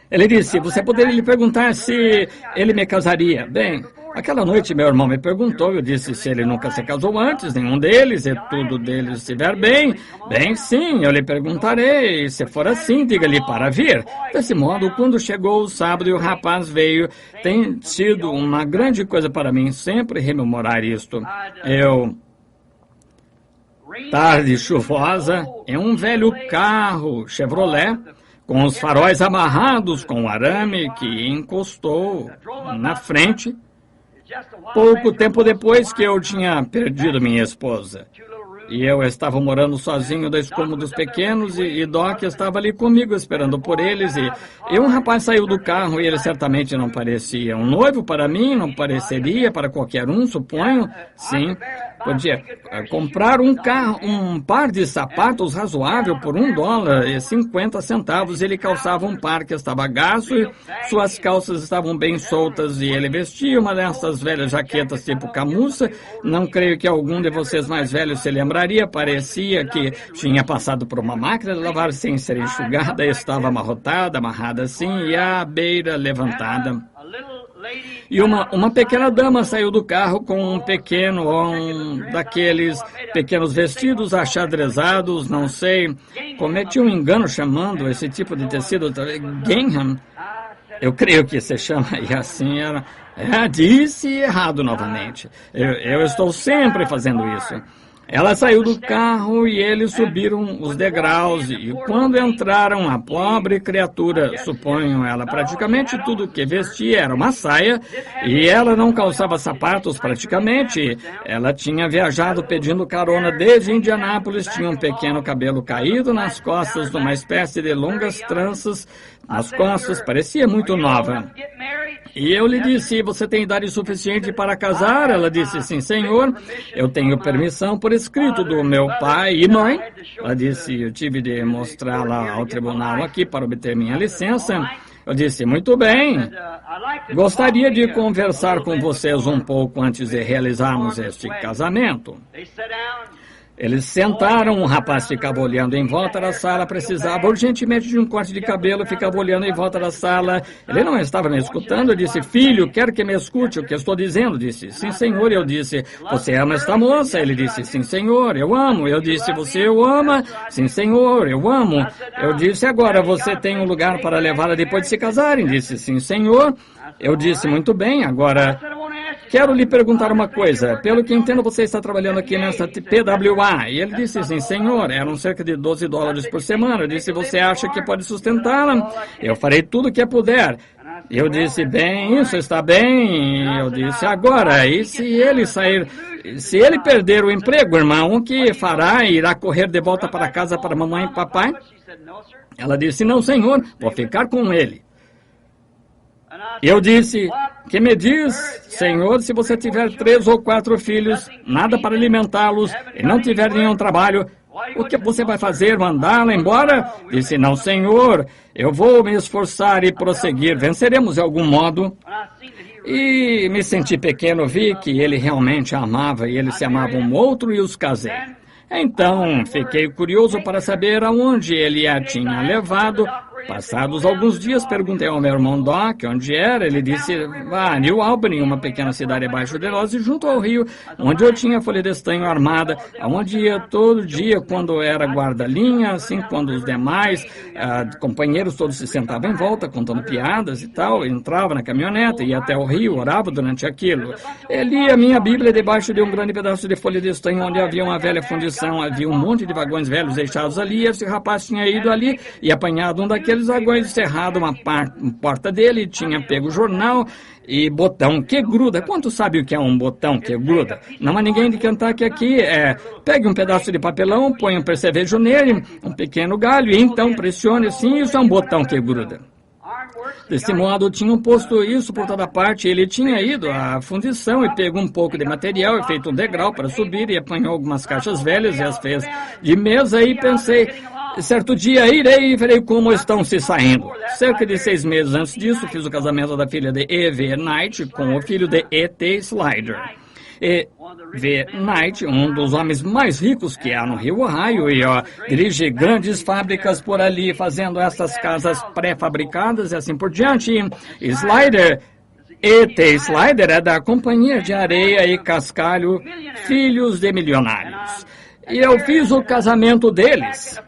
Ele disse, você poderia lhe perguntar se ele me casaria. Bem, Aquela noite, meu irmão me perguntou, eu disse se ele nunca se casou antes, nenhum deles, e tudo deles estiver bem. Bem, sim, eu lhe perguntarei, se for assim, diga-lhe para vir. Desse modo, quando chegou o sábado e o rapaz veio, tem sido uma grande coisa para mim sempre rememorar isto. Tarde chuvosa, em um velho carro Chevrolet, com os faróis amarrados com o arame que encostou na frente, pouco tempo depois que eu tinha perdido minha esposa. E eu estava morando sozinho, 2 cômodos pequenos, e Doc estava ali comigo, esperando por eles, e um rapaz saiu do carro, e ele certamente não parecia um noivo para mim, não pareceria para qualquer um, suponho. Sim, podia comprar um par de sapatos razoável por $1,50. Ele calçava um par que estava gasto, e suas calças estavam bem soltas, e ele vestia uma dessas velhas jaquetas tipo camurça. Não creio que algum de vocês mais velhos se lembraria. Parecia que tinha passado por uma máquina de lavar sem ser enxugada, estava amarrada assim, e a beira levantada. E uma pequena dama saiu do carro com um daqueles pequenos vestidos achadrezados, não sei, cometi um engano chamando esse tipo de tecido gingham. Eu creio que se chama, e assim era. Disse errado novamente. Eu estou sempre fazendo isso. Ela saiu do carro e eles subiram os degraus, e quando entraram, a pobre criatura, suponho ela, praticamente tudo que vestia era uma saia, e ela não calçava sapatos praticamente. Ela tinha viajado pedindo carona desde Indianápolis, tinha um pequeno cabelo caído nas costas, numa espécie de longas tranças nas costas, parecia muito nova. E eu lhe disse, você tem idade suficiente para casar? Ela disse, sim, senhor. Eu tenho permissão por escrito do meu pai e mãe. Ela disse, eu tive de mostrá-la ao tribunal aqui para obter minha licença. Eu disse, muito bem. Gostaria de conversar com vocês um pouco antes de realizarmos este casamento. Eles sentaram, o rapaz ficava olhando em volta da sala, precisava urgentemente de um corte de cabelo, ficava olhando em volta da sala. Ele não estava me escutando, eu disse, filho, quero que me escute o que eu estou dizendo. Disse, sim, senhor. Eu disse, você ama esta moça? Ele disse, sim, senhor, eu amo. Eu disse, você o ama? Sim, senhor, eu amo. Eu disse, agora você tem um lugar para levá-la depois de se casarem? Disse, sim, senhor. Eu disse, muito bem, agora quero lhe perguntar uma coisa. Pelo que entendo, você está trabalhando aqui nessa PWA. E ele disse, sim, senhor, eram cerca de $12 por semana. Eu disse, você acha que pode sustentá-la? Eu farei tudo o que puder. Eu disse, bem, isso está bem. Eu disse, agora, e se ele sair, se ele perder o emprego, irmão, o que fará? Irá correr de volta para casa para mamãe e papai? Ela disse, não, senhor, vou ficar com ele. Eu disse, que me diz, senhor, se você tiver 3 ou 4 filhos, nada para alimentá-los e não tiver nenhum trabalho, o que você vai fazer, mandá-la embora? Disse, não, senhor, eu vou me esforçar e prosseguir, venceremos de algum modo. E me senti pequeno, vi que ele realmente a amava e eles se amavam um outro e os casei. Então, fiquei curioso para saber aonde ele a tinha levado. Passados alguns dias, perguntei ao meu irmão Doc onde era. Ele disse, New Albany, uma pequena cidade abaixo de nós, junto ao rio, onde eu tinha folha de estanho armada, onde ia todo dia quando era guarda-linha, assim, quando os demais companheiros todos se sentavam em volta, contando piadas e tal. Entrava na caminhonete, ia até o rio, orava durante aquilo. Lia a minha Bíblia debaixo de um grande pedaço de folha de estanho, onde havia uma velha fundição, havia um monte de vagões velhos deixados ali. Esse rapaz tinha ido ali e apanhado um daqueles vagões, cerrado uma porta dele, tinha pego o jornal e botão que gruda. Quanto sabe o que é um botão que gruda? Não há ninguém de Kentucky aqui. Pegue um pedaço de papelão, põe um percevejo nele, um pequeno galho, e então pressione assim, isso é um botão que gruda. Desse modo, tinham posto isso por toda parte. Ele tinha ido à fundição e pegou um pouco de material e feito um degrau para subir e apanhou algumas caixas velhas e as fez de mesa. E pensei, certo dia irei e verei como estão se saindo. Cerca de 6 meses antes disso, fiz o casamento da filha de E.V. Knight com o filho de E.T. Slider. E.V. Knight, um dos homens mais ricos que há no Rio Ohio, e dirige grandes fábricas por ali, fazendo essas casas pré-fabricadas e assim por diante. Slider, E.T. Slider é da Companhia de Areia e Cascalho, Filhos de Milionários. E eu fiz o casamento deles.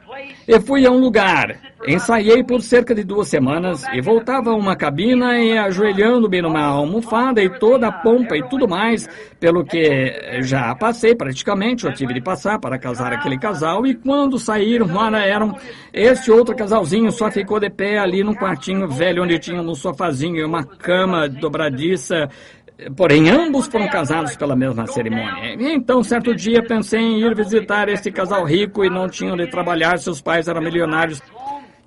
E fui a um lugar, ensaiei por cerca de 2 semanas e voltava a uma cabina e ajoelhando-me numa almofada e toda a pompa e tudo mais, pelo que já passei praticamente, eu tive de passar para casar aquele casal e quando saíram, este outro casalzinho só ficou de pé ali num quartinho velho onde tinha um sofazinho e uma cama dobradiça. Porém, ambos foram casados pela mesma cerimônia. Então, certo dia, pensei em ir visitar esse casal rico e não tinham de trabalhar, seus pais eram milionários.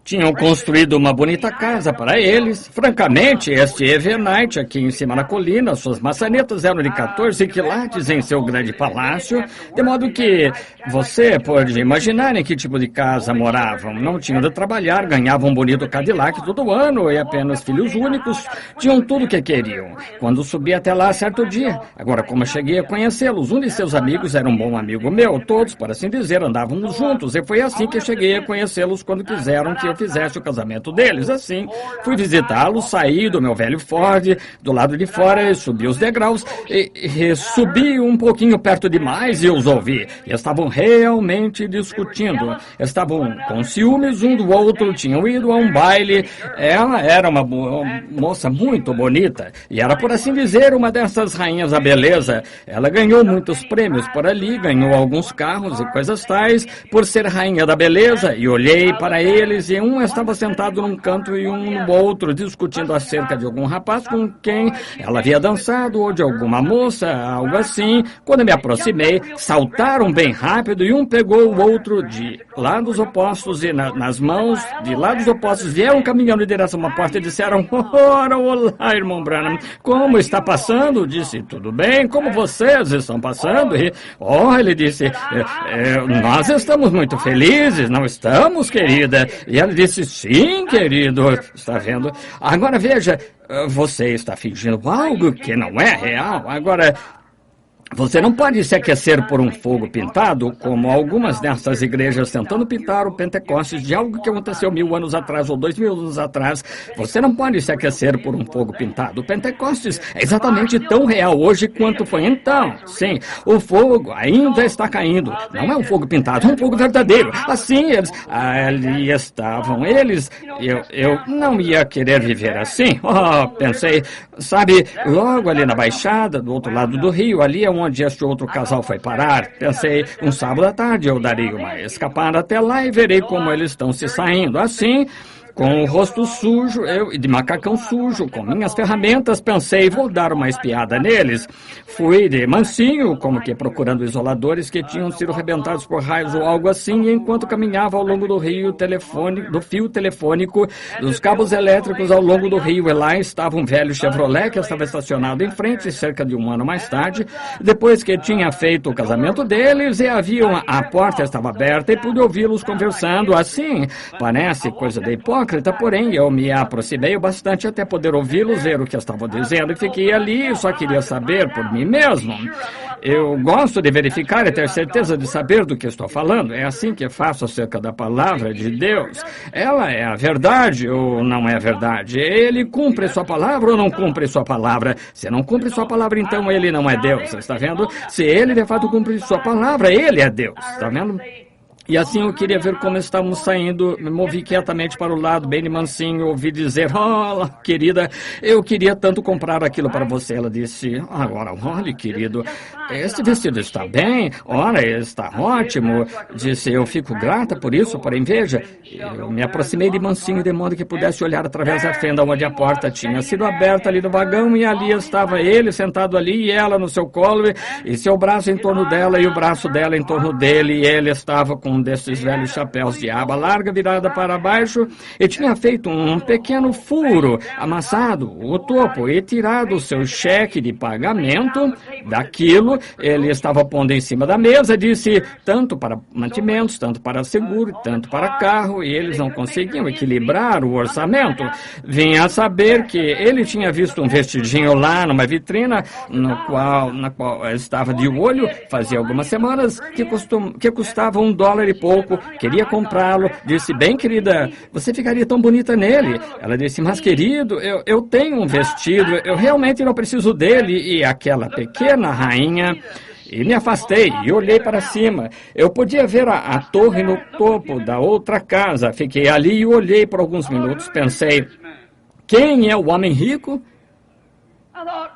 Tinham construído uma bonita casa para eles. Francamente, este Evernight, aqui em cima na colina, suas maçanetas eram de 14 quilates em seu grande palácio, de modo que você pode imaginar em que tipo de casa moravam. Não tinham de trabalhar, ganhavam um bonito Cadillac todo ano e apenas filhos únicos, tinham tudo o que queriam. Quando subi até lá certo dia, agora como cheguei a conhecê-los, um de seus amigos era um bom amigo meu, todos, por assim dizer, andávamos juntos, e foi assim que cheguei a conhecê-los quando quiseram que eu fizesse o casamento deles. Assim, fui visitá-los, saí do meu velho Ford, do lado de fora, subi os degraus, e subi um pouquinho perto demais e os ouvi. E estavam realmente discutindo. Estavam com ciúmes um do outro, tinham ido a um baile. Ela era uma moça muito bonita, e era, por assim dizer, uma dessas rainhas da beleza. Ela ganhou muitos prêmios por ali, ganhou alguns carros e coisas tais, por ser rainha da beleza, e olhei para eles e um estava sentado num canto e um no outro, discutindo acerca de algum rapaz com quem ela havia dançado ou de alguma moça, algo assim. Quando me aproximei, saltaram bem rápido e um pegou o outro de lados opostos e nas mãos de lados opostos vieram caminhando em direção a uma porta e disseram: olá, irmão Branham, como está passando? Disse: tudo bem, como vocês estão passando? E, ele disse: nós estamos muito felizes, não estamos, querida? E ela disse: sim, querido, está vendo? Agora veja, você está fingindo algo que não é real. Agora, você não pode se aquecer por um fogo pintado, como algumas dessas igrejas tentando pintar o Pentecostes de algo que aconteceu 1000 anos atrás ou 2000 anos atrás. Você não pode se aquecer por um fogo pintado. O Pentecostes é exatamente tão real hoje quanto foi então. Sim, o fogo ainda está caindo. Não é um fogo pintado, é um fogo verdadeiro. Assim, ali estavam eles. Eu não ia querer viver assim. Pensei, sabe, logo ali na Baixada, do outro lado do rio, ali é onde este outro casal foi parar. Pensei, um sábado à tarde eu daria uma escapada até lá e verei como eles estão se saindo. Assim, com o rosto sujo, de macacão sujo, com minhas ferramentas, pensei, vou dar uma espiada neles. Fui de mansinho, como que procurando isoladores que tinham sido arrebentados por raios ou algo assim, e enquanto caminhava ao longo do rio do fio telefônico, dos cabos elétricos ao longo do rio, e lá estava um velho Chevrolet que estava estacionado em frente, cerca de 1 ano mais tarde, depois que tinha feito o casamento deles, e a porta estava aberta e pude ouvi-los conversando. Assim, parece coisa de hipócrita, porém eu me aproximei o bastante até poder ouvi-los, ver o que estavam dizendo, e fiquei ali e só queria saber por mim mesmo. Eu gosto de verificar e ter certeza de saber do que estou falando. É assim que faço acerca da palavra de Deus. Ela é a verdade ou não é a verdade? Ele cumpre sua palavra ou não cumpre sua palavra? Se não cumpre sua palavra, então ele não é Deus, está vendo? Se ele de fato cumpre sua palavra, ele é Deus, está vendo? E assim eu queria ver como estávamos saindo, me movi quietamente para o lado, bem de mansinho, ouvi dizer: querida, eu queria tanto comprar aquilo para você. Ela disse: agora, olhe, querido, este vestido está bem, está ótimo. Disse: eu fico grata por isso, porém, veja, eu me aproximei de mansinho de modo que pudesse olhar através da fenda onde a porta tinha sido aberta ali no vagão, e ali estava ele sentado ali e ela no seu colo, e seu braço em torno dela e o braço dela em torno dele, e ele estava com um desses velhos chapéus de aba larga virada para baixo e tinha feito um pequeno furo, amassado o topo e tirado o seu cheque de pagamento daquilo. Ele estava pondo em cima da mesa, disse, tanto para mantimentos, tanto para seguro, tanto para carro, e eles não conseguiam equilibrar o orçamento. Vinha a saber que ele tinha visto um vestidinho lá numa vitrina, na qual estava de olho, fazia algumas semanas, que custava $1,50 daquele pouco, queria comprá-lo. Disse, bem, querida, você ficaria tão bonita nele. Ela disse, mas querido, eu tenho um vestido, eu realmente não preciso dele. E aquela pequena rainha... E me afastei e olhei para cima. Eu podia ver a torre no topo da outra casa. Fiquei ali e olhei por alguns minutos. Pensei, quem é o homem rico?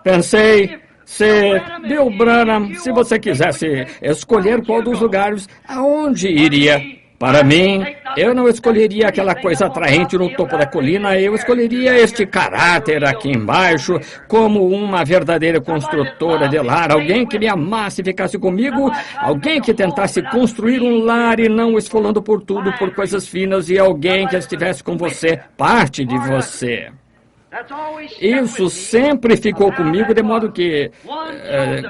Pensei, Bill Branham, se você quisesse escolher qual dos lugares, aonde iria? Para mim, eu não escolheria aquela coisa atraente no topo da colina, eu escolheria este caráter aqui embaixo, como uma verdadeira construtora de lar, alguém que me amasse e ficasse comigo, alguém que tentasse construir um lar e não esfolando por tudo, por coisas finas, e alguém que estivesse com você, parte de você. Isso sempre ficou comigo, de modo que,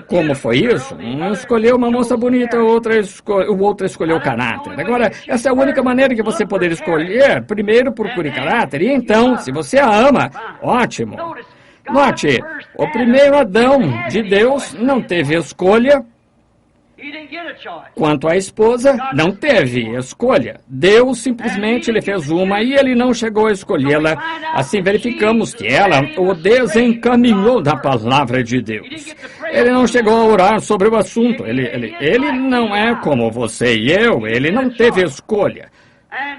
como foi isso? Um escolheu uma moça bonita, o outro escolheu caráter. Agora, essa é a única maneira que você poder escolher. Primeiro, procure caráter, e então, se você a ama, ótimo. Note, o primeiro Adão de Deus não teve escolha. Quanto à esposa, não teve escolha. Deus simplesmente lhe fez uma e ele não chegou a escolhê-la. Assim verificamos que ela o desencaminhou da palavra de Deus. Ele não chegou a orar sobre o assunto. Ele não é como você e eu. Ele não teve escolha.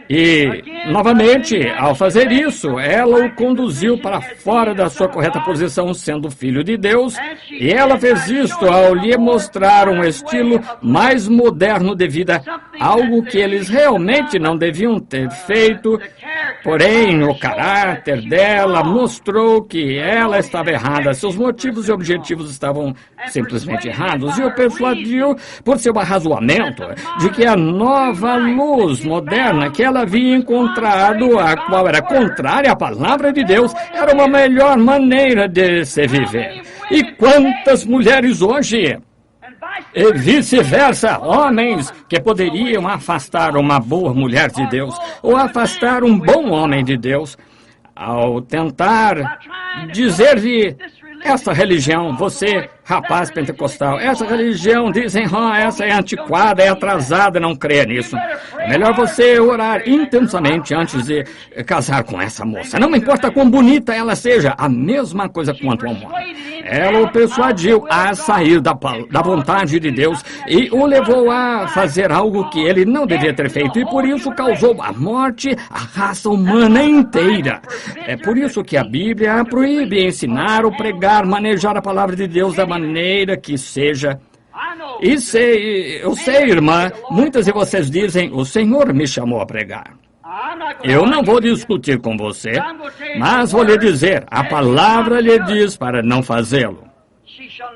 E, novamente, ao fazer isso, ela o conduziu para fora da sua correta posição, sendo filho de Deus, e ela fez isto ao lhe mostrar um estilo mais moderno de vida, algo que eles realmente não deviam ter feito, porém, o caráter dela mostrou que ela estava errada, seus motivos e objetivos estavam simplesmente errados, e o persuadiu por seu arrazoamento de que a nova luz moderna que ela havia encontrado, a qual era contrária à palavra de Deus, era uma melhor maneira de se viver. E quantas mulheres hoje, e vice-versa, homens que poderiam afastar uma boa mulher de Deus, ou afastar um bom homem de Deus, ao tentar dizer-lhe, essa religião, você, rapaz pentecostal, essa religião, dizem, essa é antiquada, é atrasada, não creia nisso. É melhor você orar intensamente antes de casar com essa moça. Não importa quão bonita ela seja, a mesma coisa quanto ao homem. Ela o persuadiu a sair da vontade de Deus e o levou a fazer algo que ele não devia ter feito e por isso causou a morte à raça humana inteira. É por isso que a Bíblia proíbe ensinar ou pregar, manejar a palavra de Deus da maneira que seja. Eu sei, irmã, muitas de vocês dizem, o Senhor me chamou a pregar. Eu não vou discutir com você, mas vou lhe dizer, a palavra lhe diz para não fazê-lo.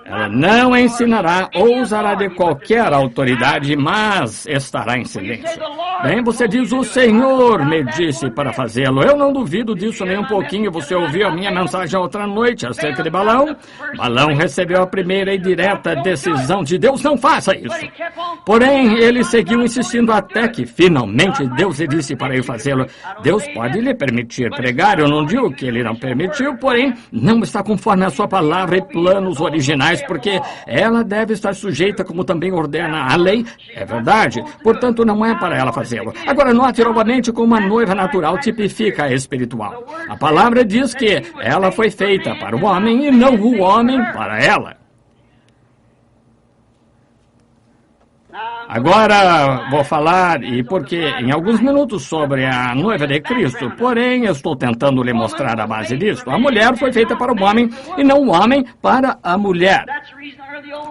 Ela não ensinará ou usará de qualquer autoridade, mas estará em silêncio. Bem, você diz, o Senhor me disse para fazê-lo. Eu não duvido disso nem um pouquinho. Você ouviu a minha mensagem outra noite acerca de Balão? Balão recebeu a primeira e direta decisão de Deus, não faça isso. Porém, ele seguiu insistindo até que, finalmente, Deus lhe disse para ir fazê-lo. Deus pode lhe permitir pregar, eu não digo que ele não permitiu, porém, não está conforme a sua palavra e planos originais, porque ela deve estar sujeita como também ordena a lei. É verdade, portanto não é para ela fazê-lo. Agora note novamente como a noiva natural tipifica a espiritual. A palavra diz que ela foi feita para o homem e não o homem para ela. Agora vou falar, e porque em alguns minutos, sobre a noiva de Cristo, porém estou tentando lhe mostrar a base disso. A mulher foi feita para o homem e não o homem para a mulher.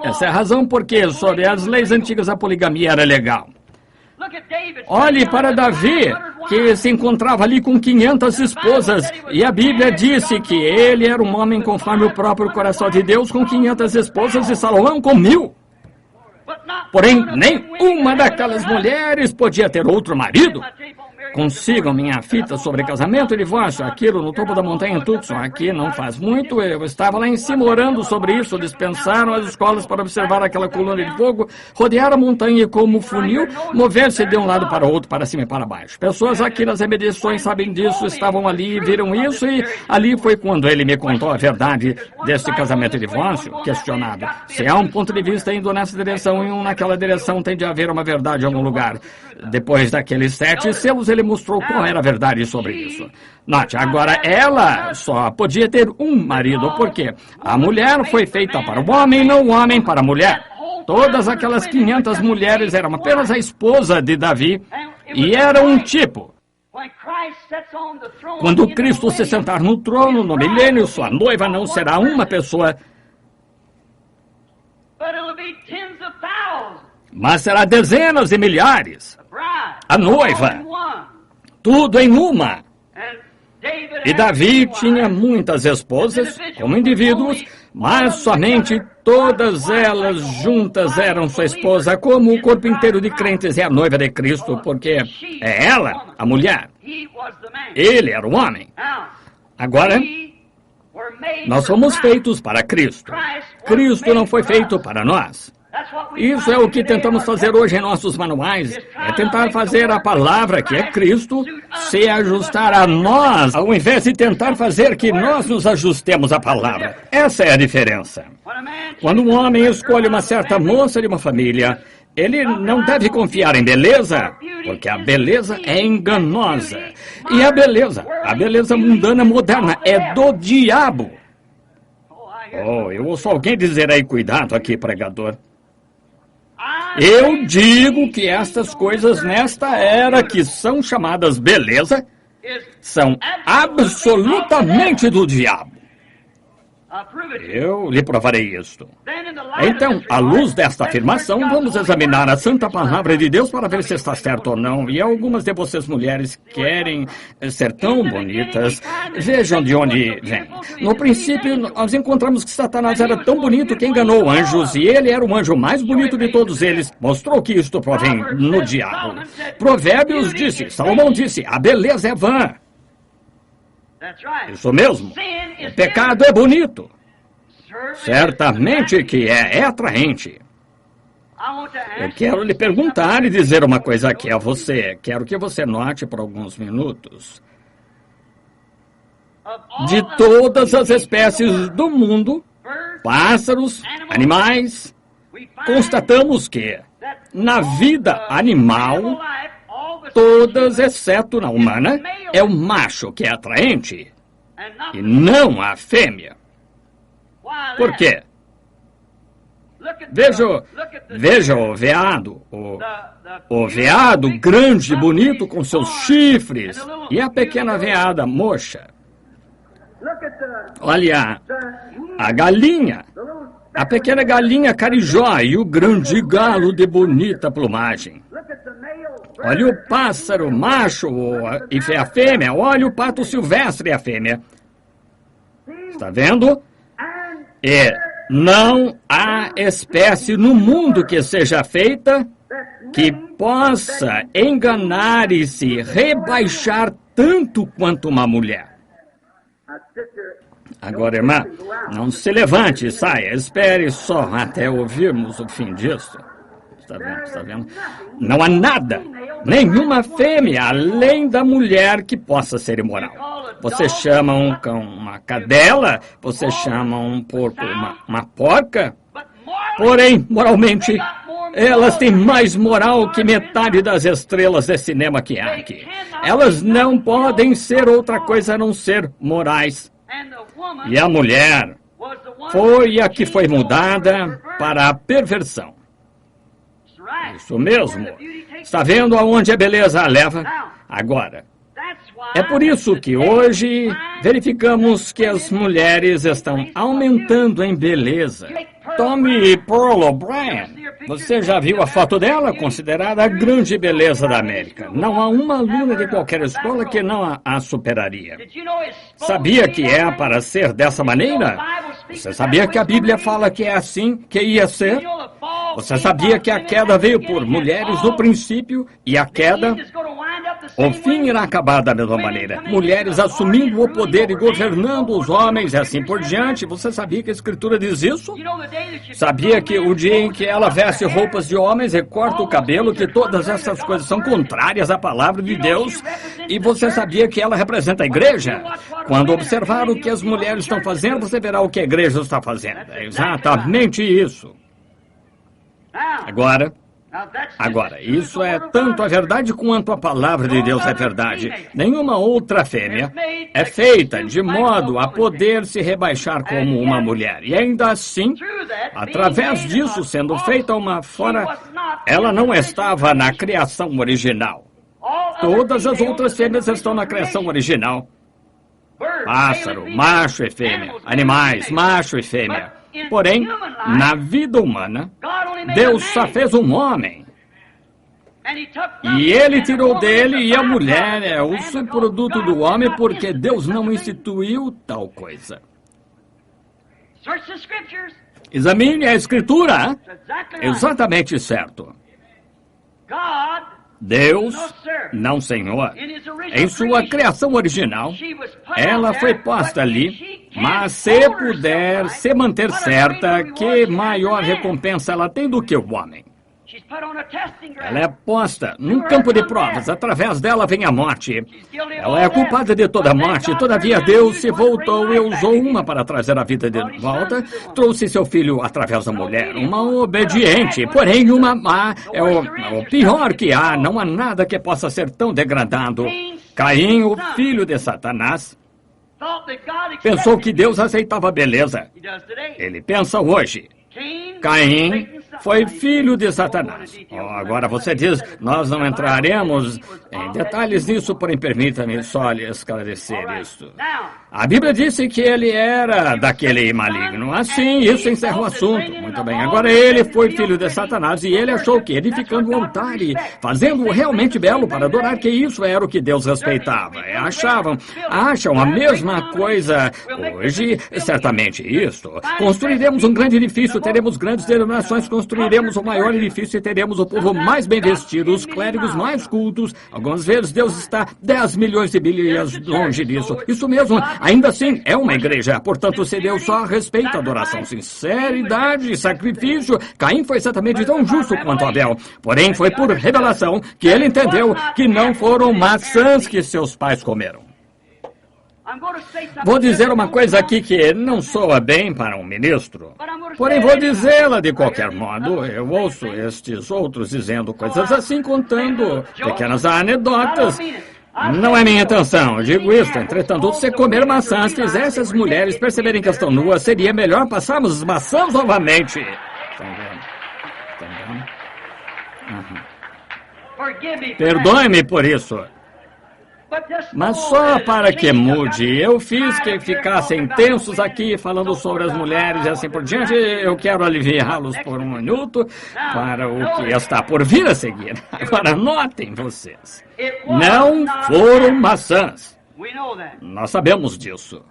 Essa é a razão porque sobre as leis antigas a poligamia era legal. Olhe para Davi, que se encontrava ali com 500 esposas, e a Bíblia disse que ele era um homem conforme o próprio coração de Deus, com 500 esposas, e Salomão com 1000. Porém, nenhuma daquelas mulheres podia ter outro marido. consigam minha fita sobre casamento e divórcio, aquilo no topo da montanha em Tucson. Aqui não faz muito, eu estava lá em cima orando sobre isso. Dispensaram as escolas para observar aquela coluna de fogo, rodear a montanha como funil, mover-se de um lado para o outro, para cima e para baixo. Pessoas aqui nas remediações sabem disso, estavam ali, viram isso, e ali foi quando ele me contou a verdade deste casamento e divórcio. Questionado: se há um ponto de vista indo nessa direção e um naquela direção, tem de haver uma verdade em algum lugar. Depois daqueles 7 selos, ele mostrou qual era a verdade sobre isso. Note, agora ela só podia ter um marido, porque a mulher foi feita para o homem, não o homem para a mulher. Todas aquelas 500 mulheres eram apenas a esposa de Davi, e era um tipo. Quando Cristo se sentar no trono, no milênio, sua noiva não será uma pessoa, mas será dezenas de milhares. A noiva, tudo em uma. E Davi tinha muitas esposas, como indivíduos, mas somente todas elas juntas eram sua esposa, como o corpo inteiro de crentes é a noiva de Cristo, porque é ela, a mulher. Ele era o homem. Agora, nós fomos feitos para Cristo. Cristo não foi feito para nós. Isso é o que tentamos fazer hoje em nossos manuais, é tentar fazer a palavra, que é Cristo, se ajustar a nós, ao invés de tentar fazer que nós nos ajustemos à palavra. Essa é a diferença. Quando um homem escolhe uma certa moça de uma família, ele não deve confiar em beleza, porque a beleza é enganosa. E a beleza mundana moderna, é do diabo. Oh, eu ouço alguém dizer aí, cuidado aqui, pregador. Eu digo que estas coisas nesta era que são chamadas beleza são absolutamente do diabo. Eu lhe provarei isto. Então, à luz desta afirmação, vamos examinar a Santa Palavra de Deus para ver se está certo ou não. E algumas de vocês mulheres querem ser tão bonitas. Vejam de onde vem. No princípio, nós encontramos que Satanás era tão bonito que enganou anjos, e ele era o anjo mais bonito de todos eles. Mostrou que isto provém no diabo. Provérbios disse, Salomão disse, a beleza é vã. Isso mesmo. O pecado é bonito. Certamente que é atraente. Eu quero lhe perguntar e dizer uma coisa aqui a você. Quero que você note por alguns minutos. De todas as espécies do mundo, pássaros, animais, constatamos que na vida animal, todas, exceto na humana, é o macho que é atraente e não a fêmea. Por quê? Veja o veado, o veado grande e bonito com seus chifres e a pequena veada moxa. Olha a galinha, a pequena galinha carijó e o grande galo de bonita plumagem. Olha o pássaro macho e a fêmea. Olha o pato silvestre e a fêmea. Está vendo? E não há espécie no mundo que seja feita que possa enganar e se rebaixar tanto quanto uma mulher. Agora, irmã, não se levante e saia. Espere só até ouvirmos o fim disso. Está vendo? Não há nada, nenhuma fêmea, além da mulher que possa ser imoral. Você chama um cão uma cadela, você chama um porco uma porca, porém, moralmente, elas têm mais moral que metade das estrelas de cinema que há aqui. Elas não podem ser outra coisa a não ser morais. E a mulher foi a que foi mudada para a perversão. Isso mesmo. Está vendo aonde a beleza a leva? Agora, é por isso que hoje verificamos que as mulheres estão aumentando em beleza. Tome Pearl O'Brien. Você já viu a foto dela? Considerada a grande beleza da América. Não há uma aluna de qualquer escola que não a superaria. Sabia que é para ser dessa maneira? Você sabia que a Bíblia fala que é assim que ia ser? Você sabia que a queda veio por mulheres no princípio e a queda, o fim irá acabar da mesma maneira. Mulheres assumindo o poder e governando os homens e assim por diante. Você sabia que a Escritura diz isso? Sabia que o dia em que ela veste roupas de homens e corta o cabelo, que todas essas coisas são contrárias à palavra de Deus? E você sabia que ela representa a igreja? Quando observar o que as mulheres estão fazendo, você verá o que a igreja está fazendo. É exatamente isso. Agora, isso é tanto a verdade quanto a palavra de Deus é verdade. Nenhuma outra fêmea é feita de modo a poder se rebaixar como uma mulher. E ainda assim, através disso sendo feita uma fora, ela não estava na criação original. Todas as outras fêmeas estão na criação original. Pássaro, macho e fêmea. Animais, macho e fêmea. Porém, na vida humana, Deus só fez um homem. E ele tirou dele, e a mulher é o subproduto do homem, porque Deus não instituiu tal coisa. Examine a Escritura. Exatamente certo. Deus, não Senhor, em sua criação original, ela foi posta ali, mas se puder se manter certa, que maior recompensa ela tem do que o homem? Ela é posta num campo de provas. Através dela vem a morte. Ela é culpada de toda a morte. Todavia Deus se voltou e usou uma para trazer a vida de volta. Trouxe seu filho através da mulher. Uma obediente, porém uma má. É o pior que há. Não há nada que possa ser tão degradado. Caim, o filho de Satanás, pensou que Deus aceitava a beleza. Ele pensa hoje. Caim foi filho de Satanás. Agora você diz, nós não entraremos em detalhes nisso, porém permita-me só lhe esclarecer isso. A Bíblia disse que ele era daquele maligno. Assim, isso encerra o assunto. Muito bem, agora ele foi filho de Satanás e ele achou que edificando um altar e fazendo-o realmente belo para adorar, que isso era o que Deus respeitava. Acham a mesma coisa hoje, certamente isso. Construiremos um grande edifício, teremos grandes denominações, construiremos o maior edifício e teremos o povo mais bem vestido, os clérigos mais cultos. Algumas vezes Deus está 10 milhões de bilhões longe disso. Isso mesmo, ainda assim é uma igreja. Portanto, se Deus só respeita a adoração, sinceridade e sacrifício, Caim foi exatamente tão justo quanto Abel. Porém, foi por revelação que ele entendeu que não foram maçãs que seus pais comeram. Vou dizer uma coisa aqui que não soa bem para um ministro, porém vou dizê-la de qualquer modo. Eu ouço estes outros dizendo coisas assim, contando pequenas anedotas. Não é minha intenção, digo isso. Entretanto, se comer maçãs fizesse as mulheres perceberem que estão nuas, seria melhor passarmos as maçãs novamente. Perdoe-me por isso. Mas só para que mude, eu fiz que ficassem tensos aqui falando sobre as mulheres e assim por diante. Eu quero aliviá-los por um minuto para o que está por vir a seguir. Agora notem vocês, não foram maçãs. Nós sabemos disso.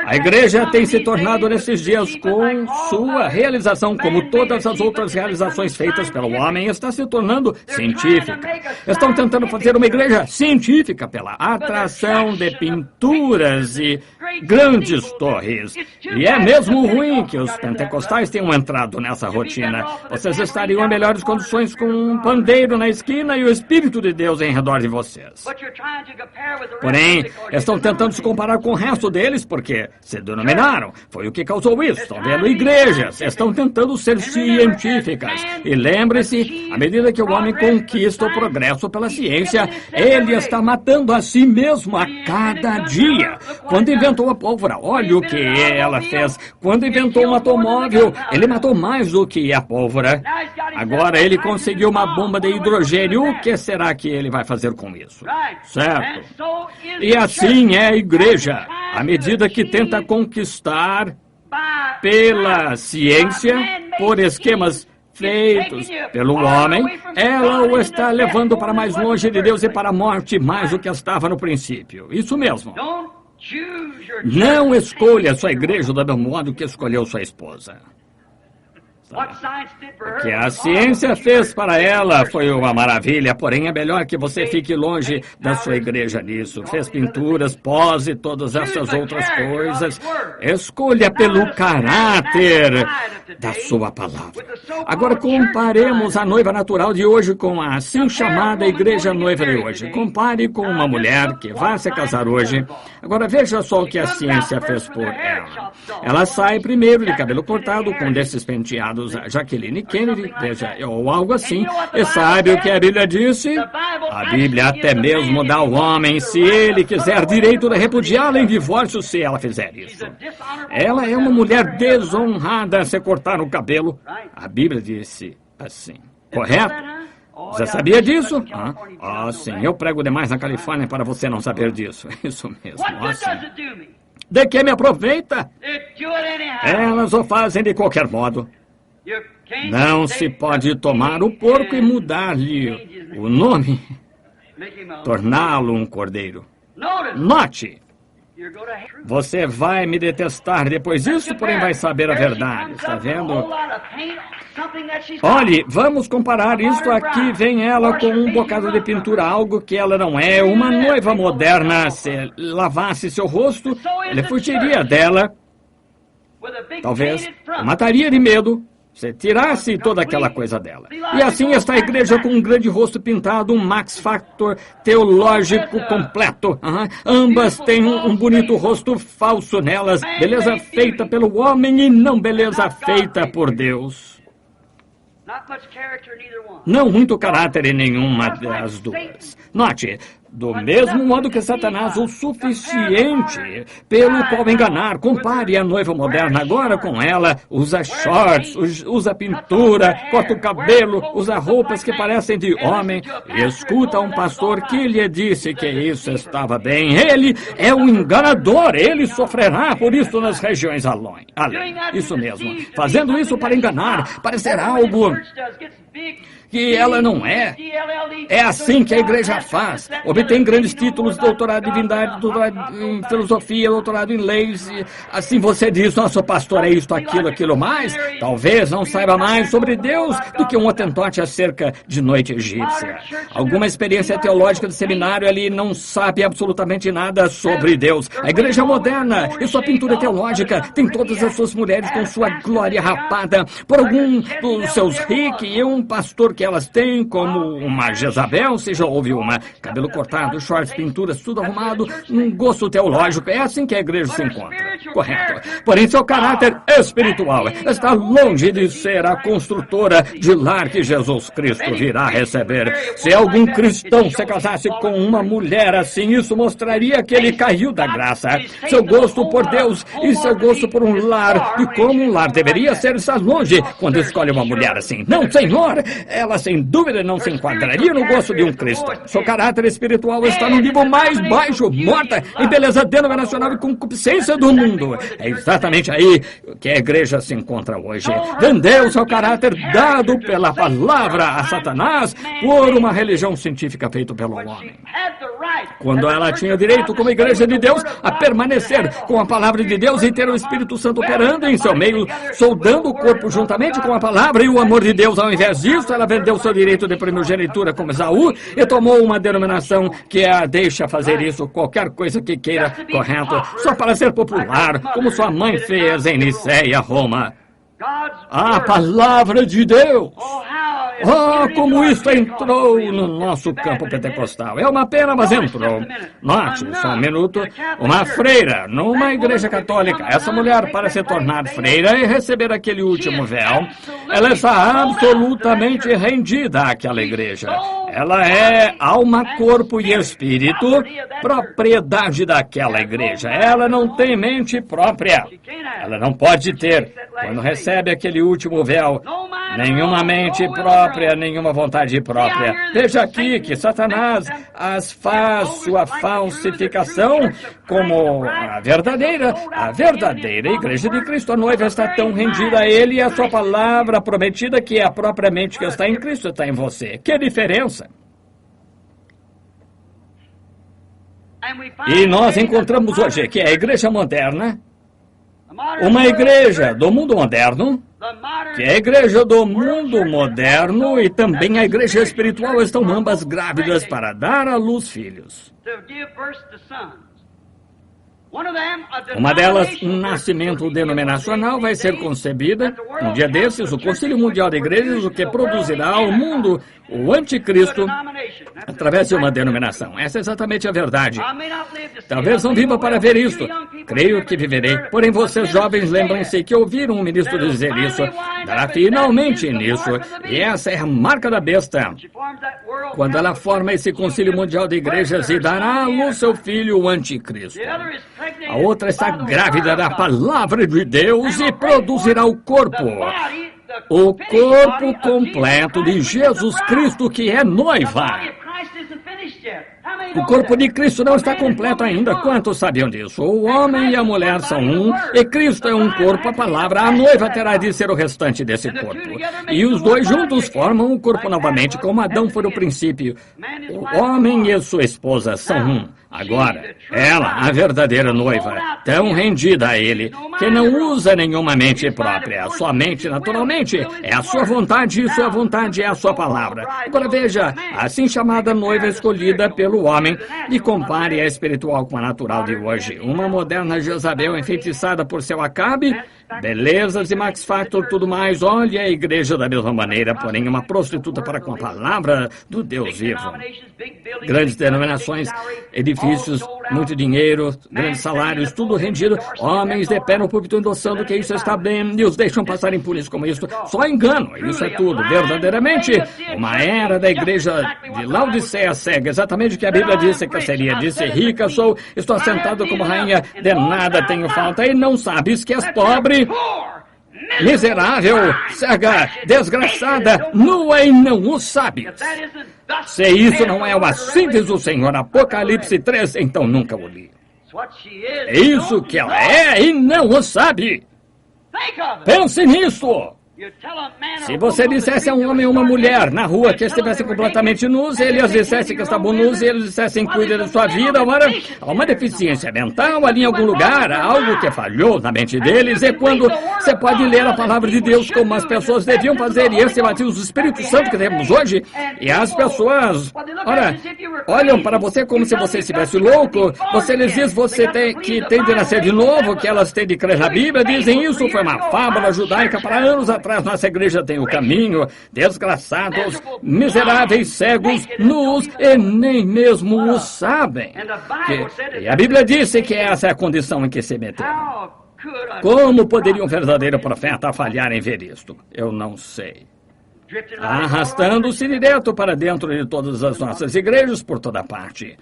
A igreja tem se tornado nesses dias, com sua realização, como todas as outras realizações feitas pelo homem, está se tornando científica. Estão tentando fazer uma igreja científica pela atração de pinturas e grandes torres. E é mesmo ruim que os pentecostais tenham entrado nessa rotina. Vocês estariam em melhores condições com um pandeiro na esquina e o Espírito de Deus em redor de vocês. Porém, estão tentando se comparar com o resto deles, porque se denominaram. Foi o que causou isso. Estão vendo igrejas. Estão tentando ser científicas. E lembre-se, à medida que o homem conquista o progresso pela ciência, ele está matando a si mesmo a cada dia. Quando inventou a pólvora, olha o que ela fez. Quando inventou um automóvel, ele matou mais do que a pólvora. Agora ele conseguiu uma bomba de hidrogênio. O que será que ele vai fazer com isso? Certo? E assim é a igreja. À medida que tenta conquistar pela ciência, por esquemas feitos pelo homem, ela o está levando para mais longe de Deus e para a morte mais do que estava no princípio. Isso mesmo. Não escolha sua igreja do mesmo modo que escolheu sua esposa. resposta. O que a ciência fez para ela foi uma maravilha, porém é melhor que você fique longe da sua igreja nisso. Fez pinturas, pose, todas essas outras coisas. Escolha pelo caráter da sua palavra. Agora comparemos a noiva natural de hoje com a assim chamada igreja noiva de hoje. Compare com uma mulher que vai se casar hoje. Agora veja só o que a ciência fez por ela. Ela sai primeiro de cabelo cortado, com desses penteados Jacqueline Kennedy, veja, ou algo assim. E sabe o que a Bíblia disse? A Bíblia até mesmo dá ao homem, se ele quiser, direito de repudiá-la em divórcio se ela fizer isso. Ela é uma mulher desonrada se cortar o cabelo. A Bíblia disse assim, correto? Você sabia disso? Sim, eu prego demais na Califórnia para você não saber disso. Isso mesmo, sim. De que me aproveita? Elas o fazem de qualquer modo. Não se pode tomar o porco e mudar-lhe o nome, torná-lo um cordeiro. Note! Você vai me detestar depois disso, porém vai saber a verdade. Está vendo? Olhe, vamos comparar isto aqui. Vem ela com um bocado de pintura, algo que ela não é. Uma noiva moderna, se lavasse seu rosto, ele fugiria dela. Talvez mataria de medo. Se tirasse toda aquela coisa dela. E assim está a igreja com um grande rosto pintado, um Max Factor teológico completo. Ambas têm um bonito rosto falso nelas, beleza feita pelo homem e não beleza feita por Deus. Não muito caráter em nenhuma das duas. Note, do mesmo modo que Satanás o suficiente pelo qual enganar, compare a noiva moderna agora com ela, usa shorts, usa pintura, corta o cabelo, usa roupas que parecem de homem, e escuta um pastor que lhe disse que isso estava bem. Ele é um enganador, ele sofrerá por isso nas regiões além. Isso mesmo, fazendo isso para enganar, para ser algo que ela não é. É assim que a igreja faz. Obtém grandes títulos, doutorado em divindade, doutorado em filosofia, doutorado em leis. Assim você diz, nosso pastor é isto, aquilo mais. Talvez não saiba mais sobre Deus do que um hotentote acerca de noite egípcia. Alguma experiência teológica de seminário, ele não sabe absolutamente nada sobre Deus. A igreja moderna e sua pintura teológica tem todas as suas mulheres com sua glória rapada por algum dos seus ricos e um pastor que elas têm, como uma Jezabel, se já houve uma, cabelo cortado, shorts, pinturas, tudo arrumado, um gosto teológico. É assim que a igreja se encontra. Correto. Porém, seu caráter espiritual está longe de ser a construtora de lar que Jesus Cristo virá receber. Se algum cristão se casasse com uma mulher assim, isso mostraria que ele caiu da graça. Seu gosto por Deus e seu gosto por um lar, e como um lar deveria ser, está longe quando escolhe uma mulher assim. Não, Senhor! Ela, sem dúvida, não se enquadraria no gosto de um cristão. Seu caráter espiritual está no nível mais baixo, morta em beleza denominacional e concupiscência do mundo. É exatamente aí que a igreja se encontra hoje. Vendeu seu caráter dado pela palavra a Satanás por uma religião científica feita pelo homem. Quando ela tinha direito, como igreja de Deus, a permanecer com a palavra de Deus e ter o Espírito Santo operando em seu meio, soldando o corpo juntamente com a palavra e o amor de Deus. Ao invés disso, ela vendeu seu direito de primogenitura como Esaú e tomou uma denominação que a deixa fazer isso, qualquer coisa que queira, correto, só para ser popular, como sua mãe fez em Niceia, Roma. A palavra de Deus! Como isso entrou no nosso campo pentecostal. É uma pena, mas entrou. Note, só um minuto. Uma freira, numa igreja católica. Essa mulher, para se tornar freira e receber aquele último véu, ela está absolutamente rendida àquela igreja. Ela é alma, corpo e espírito, propriedade daquela igreja. Ela não tem mente própria. Ela não pode ter, quando recebe aquele último véu, nenhuma mente própria, nenhuma vontade própria. Veja aqui que Satanás as faz sua falsificação como a verdadeira igreja de Cristo. A noiva está tão rendida a ele e a sua palavra prometida que é a própria mente que está em Cristo está em você. Que diferença! E nós encontramos hoje que a igreja moderna, uma igreja do mundo moderno, que a igreja do mundo moderno e também a igreja espiritual estão ambas grávidas para dar à luz filhos. Uma delas, um nascimento denominacional, vai ser concebida. Um dia desses, o Concílio Mundial de Igrejas, o que produzirá ao mundo o anticristo através de uma denominação. Essa é exatamente a verdade. Talvez não viva para ver isto. Creio que viverei. Porém, vocês jovens, lembrem-se que ouviram um ministro dizer isso. Dará finalmente nisso. E essa é a marca da besta. Quando ela forma esse Concílio Mundial de Igrejas e dará à luz seu filho, o anticristo. A outra está grávida da palavra de Deus e produzirá o corpo completo de Jesus Cristo, que é noiva. O corpo de Cristo não está completo ainda. Quantos sabiam disso? O homem e a mulher são um, e Cristo é um corpo, a palavra. A noiva terá de ser o restante desse corpo. E os dois juntos formam o corpo novamente, como Adão foi no princípio. O homem e sua esposa são um. Agora, ela, a verdadeira noiva, tão rendida a ele, que não usa nenhuma mente própria. A sua mente, naturalmente, é a sua vontade, e sua vontade é a sua palavra. Agora veja, assim chamada noiva escolhida pelo homem, e compare a espiritual com a natural de hoje. Uma moderna Jezabel enfeitiçada por seu Acabe, belezas e Max Factor, tudo mais. Olha a igreja da mesma maneira, porém uma prostituta para com a palavra do Deus vivo. Grandes denominações, edifícios, muito dinheiro, grandes salários, tudo rendido. Homens de pé no púlpito endossando que isso está bem e os deixam passar impunes como isso. Só engano, isso é tudo. Verdadeiramente, uma era da igreja de Laodiceia cega, exatamente o que a Bíblia disse que seria. Disse: rica sou, estou assentado como rainha, de nada tenho falta, e não sabes que és pobre, miserável, cega, desgraçada, nua, e não o sabes. Se isso não é o assim diz o Senhor, Apocalipse 3, então nunca o li. É isso que ela é e não o sabe. Pense nisso. Se você dissesse a um homem ou uma mulher na rua que estivessem completamente nus, eles dissessem que estavam nus, e eles dissessem: cuida da sua vida, ora, há uma deficiência mental ali em algum lugar, há algo que falhou na mente deles. E quando você pode ler a palavra de Deus como as pessoas deviam fazer, e esse batismo do Espírito Santo que temos hoje, e as pessoas, ora, olham para você como se você estivesse louco, você lhes diz que tem de nascer de novo, que elas têm de crer na Bíblia, dizem: isso foi uma fábula judaica para anos atrás. Nossa igreja tem o caminho, desgraçados, miseráveis, cegos, nus, e nem mesmo o sabem. E a Bíblia disse que essa é a condição em que se meteram. Como poderia um verdadeiro profeta falhar em ver isto? Eu não sei. Arrastando-se direto para dentro de todas as nossas igrejas por toda parte.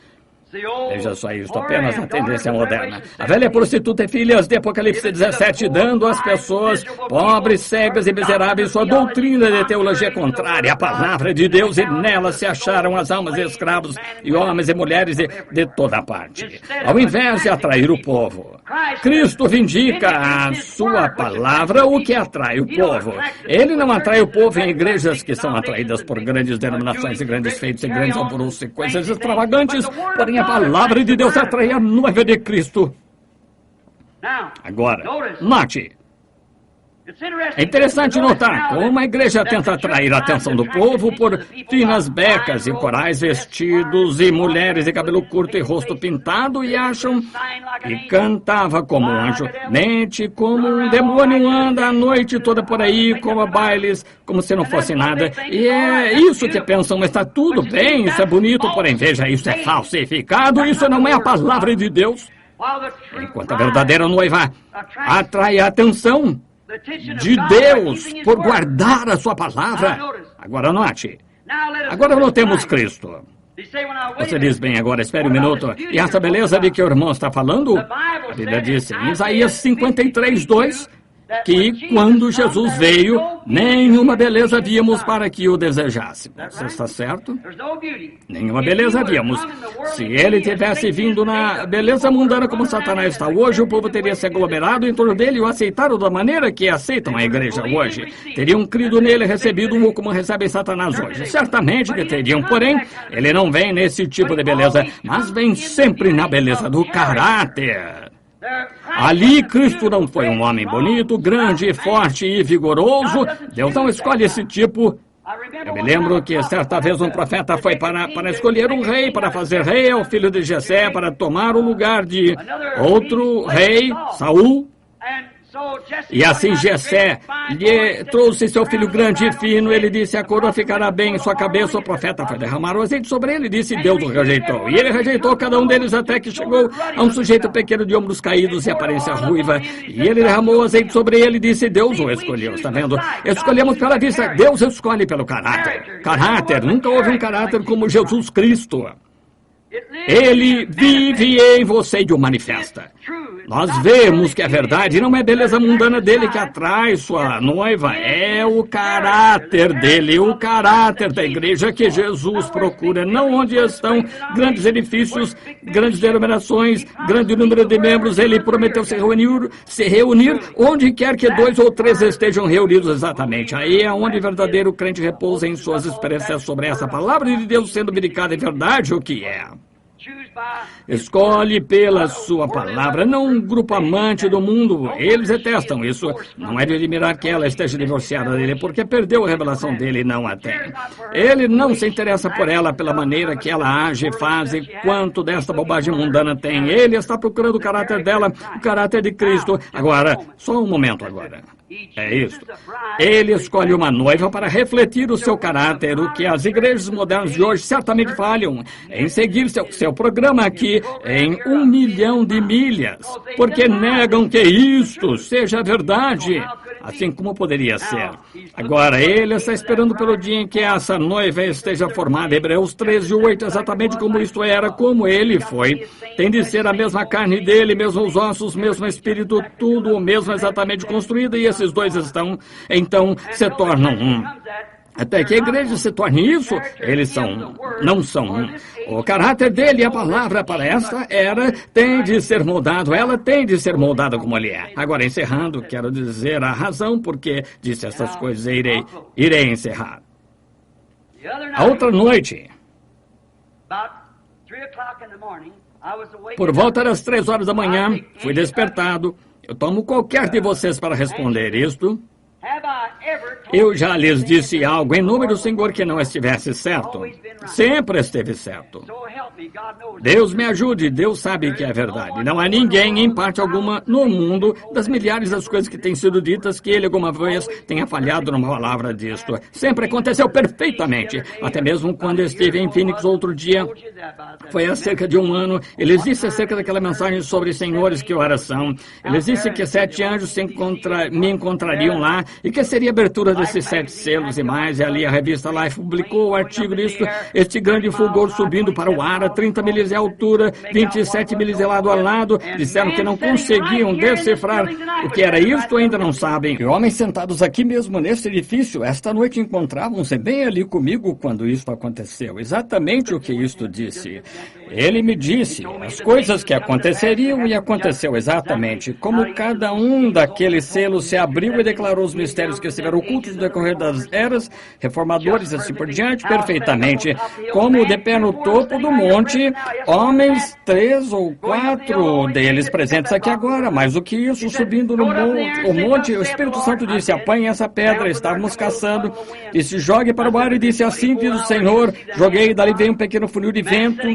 Veja só isto, apenas a tendência moderna. A velha prostituta e filhas de Apocalipse 17, dando às pessoas pobres, cegas e miseráveis sua doutrina de teologia contrária à palavra de Deus, e nela se acharam as almas de escravos e homens e mulheres de toda parte. Ao invés de atrair o povo, Cristo vindica a sua palavra, o que atrai o povo. Ele não atrai o povo em igrejas que são atraídas por grandes denominações e grandes feitos e grandes alvoroços e coisas extravagantes, porém a palavra de Deus atrai a noiva de Cristo. Agora, note. É interessante notar como a igreja tenta atrair a atenção do povo por finas becas e corais vestidos e mulheres de cabelo curto e rosto pintado, e acham que cantava como um anjo. Mente como um demônio, anda a noite toda por aí, como bailes, como se não fosse nada. E é isso que pensam, está tudo bem, isso é bonito, porém veja, isso é falsificado, isso não é a palavra de Deus. Enquanto a verdadeira noiva atrai a atenção de Deus por guardar a sua palavra. Agora note. Agora notemos Cristo. Você diz: bem, agora espere um minuto. E essa beleza de que o irmão está falando? A Bíblia diz em Isaías 53:2 que quando Jesus veio, nenhuma beleza víamos para que o desejássemos. Você está certo? Nenhuma beleza víamos. Se ele tivesse vindo na beleza mundana como Satanás está hoje, o povo teria se aglomerado em torno dele e o aceitado da maneira que aceitam a igreja hoje. Teriam crido nele e recebido-o como recebem Satanás hoje. Certamente que teriam, porém, ele não vem nesse tipo de beleza, mas vem sempre na beleza do caráter. Ali, Cristo não foi um homem bonito, grande, forte e vigoroso. Deus não escolhe esse tipo. Eu me lembro que certa vez um profeta foi para escolher um rei, para fazer rei ao filho de Jessé, para tomar o lugar de outro rei, Saul. E assim Jessé lhe trouxe seu filho grande e fino. Ele disse: a coroa ficará bem em sua cabeça. O profeta foi derramar o azeite sobre ele e disse: Deus o rejeitou. E ele rejeitou cada um deles até que chegou a um sujeito pequeno de ombros caídos e aparência ruiva. E ele derramou o azeite sobre ele e disse: Deus o escolheu. Está vendo? Escolhemos pela vista. Deus escolhe pelo caráter. Caráter. Nunca houve um caráter como Jesus Cristo. Ele vive em você e o manifesta. Nós vemos que é verdade, não é beleza mundana dele que atrai sua noiva, é o caráter dele, o caráter da igreja que Jesus procura, não onde estão grandes edifícios, grandes denominações, grande número de membros. Ele prometeu se reunir onde quer que 2 ou 3 estejam reunidos exatamente. Aí é onde o verdadeiro crente repousa em suas experiências sobre essa palavra de Deus sendo medicada em verdade o que é. Escolhe pela sua palavra, não um grupo amante do mundo. Eles detestam isso. Não é de admirar que ela esteja divorciada dele, porque perdeu a revelação dele e não a tem. Ele não se interessa por ela pela maneira que ela age e faz e quanto desta bobagem mundana tem. Ele está procurando o caráter dela, o caráter de Cristo. Agora, só um momento agora. É isso. Ele escolhe uma noiva para refletir o seu caráter, o que as igrejas modernas de hoje certamente falham em seguir seu programa aqui em 1 milhão de milhas, porque negam que isto seja verdade, assim como poderia ser. Agora, ele está esperando pelo dia em que essa noiva esteja formada. Hebreus 13:8, exatamente como isto era, como ele foi. Tem de ser a mesma carne dele, mesmos ossos, mesmo espírito, tudo o mesmo exatamente construído, e esses dois então se tornam um. Até que a igreja se torne isso, eles não são um. O caráter dele e a palavra para esta era tem de ser moldado, ela tem de ser moldada como ele é. Agora, encerrando, quero dizer a razão por que disse essas coisas e irei encerrar. A outra noite, por volta das 3 horas da manhã, fui despertado. Eu tomo qualquer de vocês para responder isto. Eu já lhes disse algo em nome do Senhor que não estivesse certo. Sempre esteve certo. Deus me ajude, Deus sabe que é verdade. Não há ninguém, em parte alguma, no mundo, das milhares das coisas que têm sido ditas, que ele alguma vez tenha falhado numa palavra disto. Sempre aconteceu perfeitamente. Até mesmo quando estive em Phoenix outro dia, foi há cerca de 1 ano, eles disseram acerca daquela mensagem sobre senhores que oração. Eles disseram que 7 anjos me encontrariam lá, e que seria a abertura desses 7 selos e mais. E ali a revista Life publicou o artigo disso, este grande fulgor subindo para o ar a 30 milhas de altura, 27 milhas de lado a lado. Disseram que não conseguiam decifrar o que era isto, ainda não sabem. E homens sentados aqui mesmo neste edifício, esta noite encontravam-se bem ali comigo quando isto aconteceu. Exatamente o que isto disse. Ele me disse as coisas que aconteceriam e aconteceu exatamente. Como cada um daqueles selos se abriu e declarou os mistérios que estiveram ocultos no decorrer das eras, reformadores e assim por diante, perfeitamente. Como de pé no topo do monte, homens, 3 ou 4 deles presentes aqui agora, mais do que isso, subindo no monte, o Espírito Santo disse: apanhe essa pedra, estávamos caçando, disse: jogue para o mar, e disse: assim diz o Senhor. Joguei, e dali veio um pequeno funil de vento.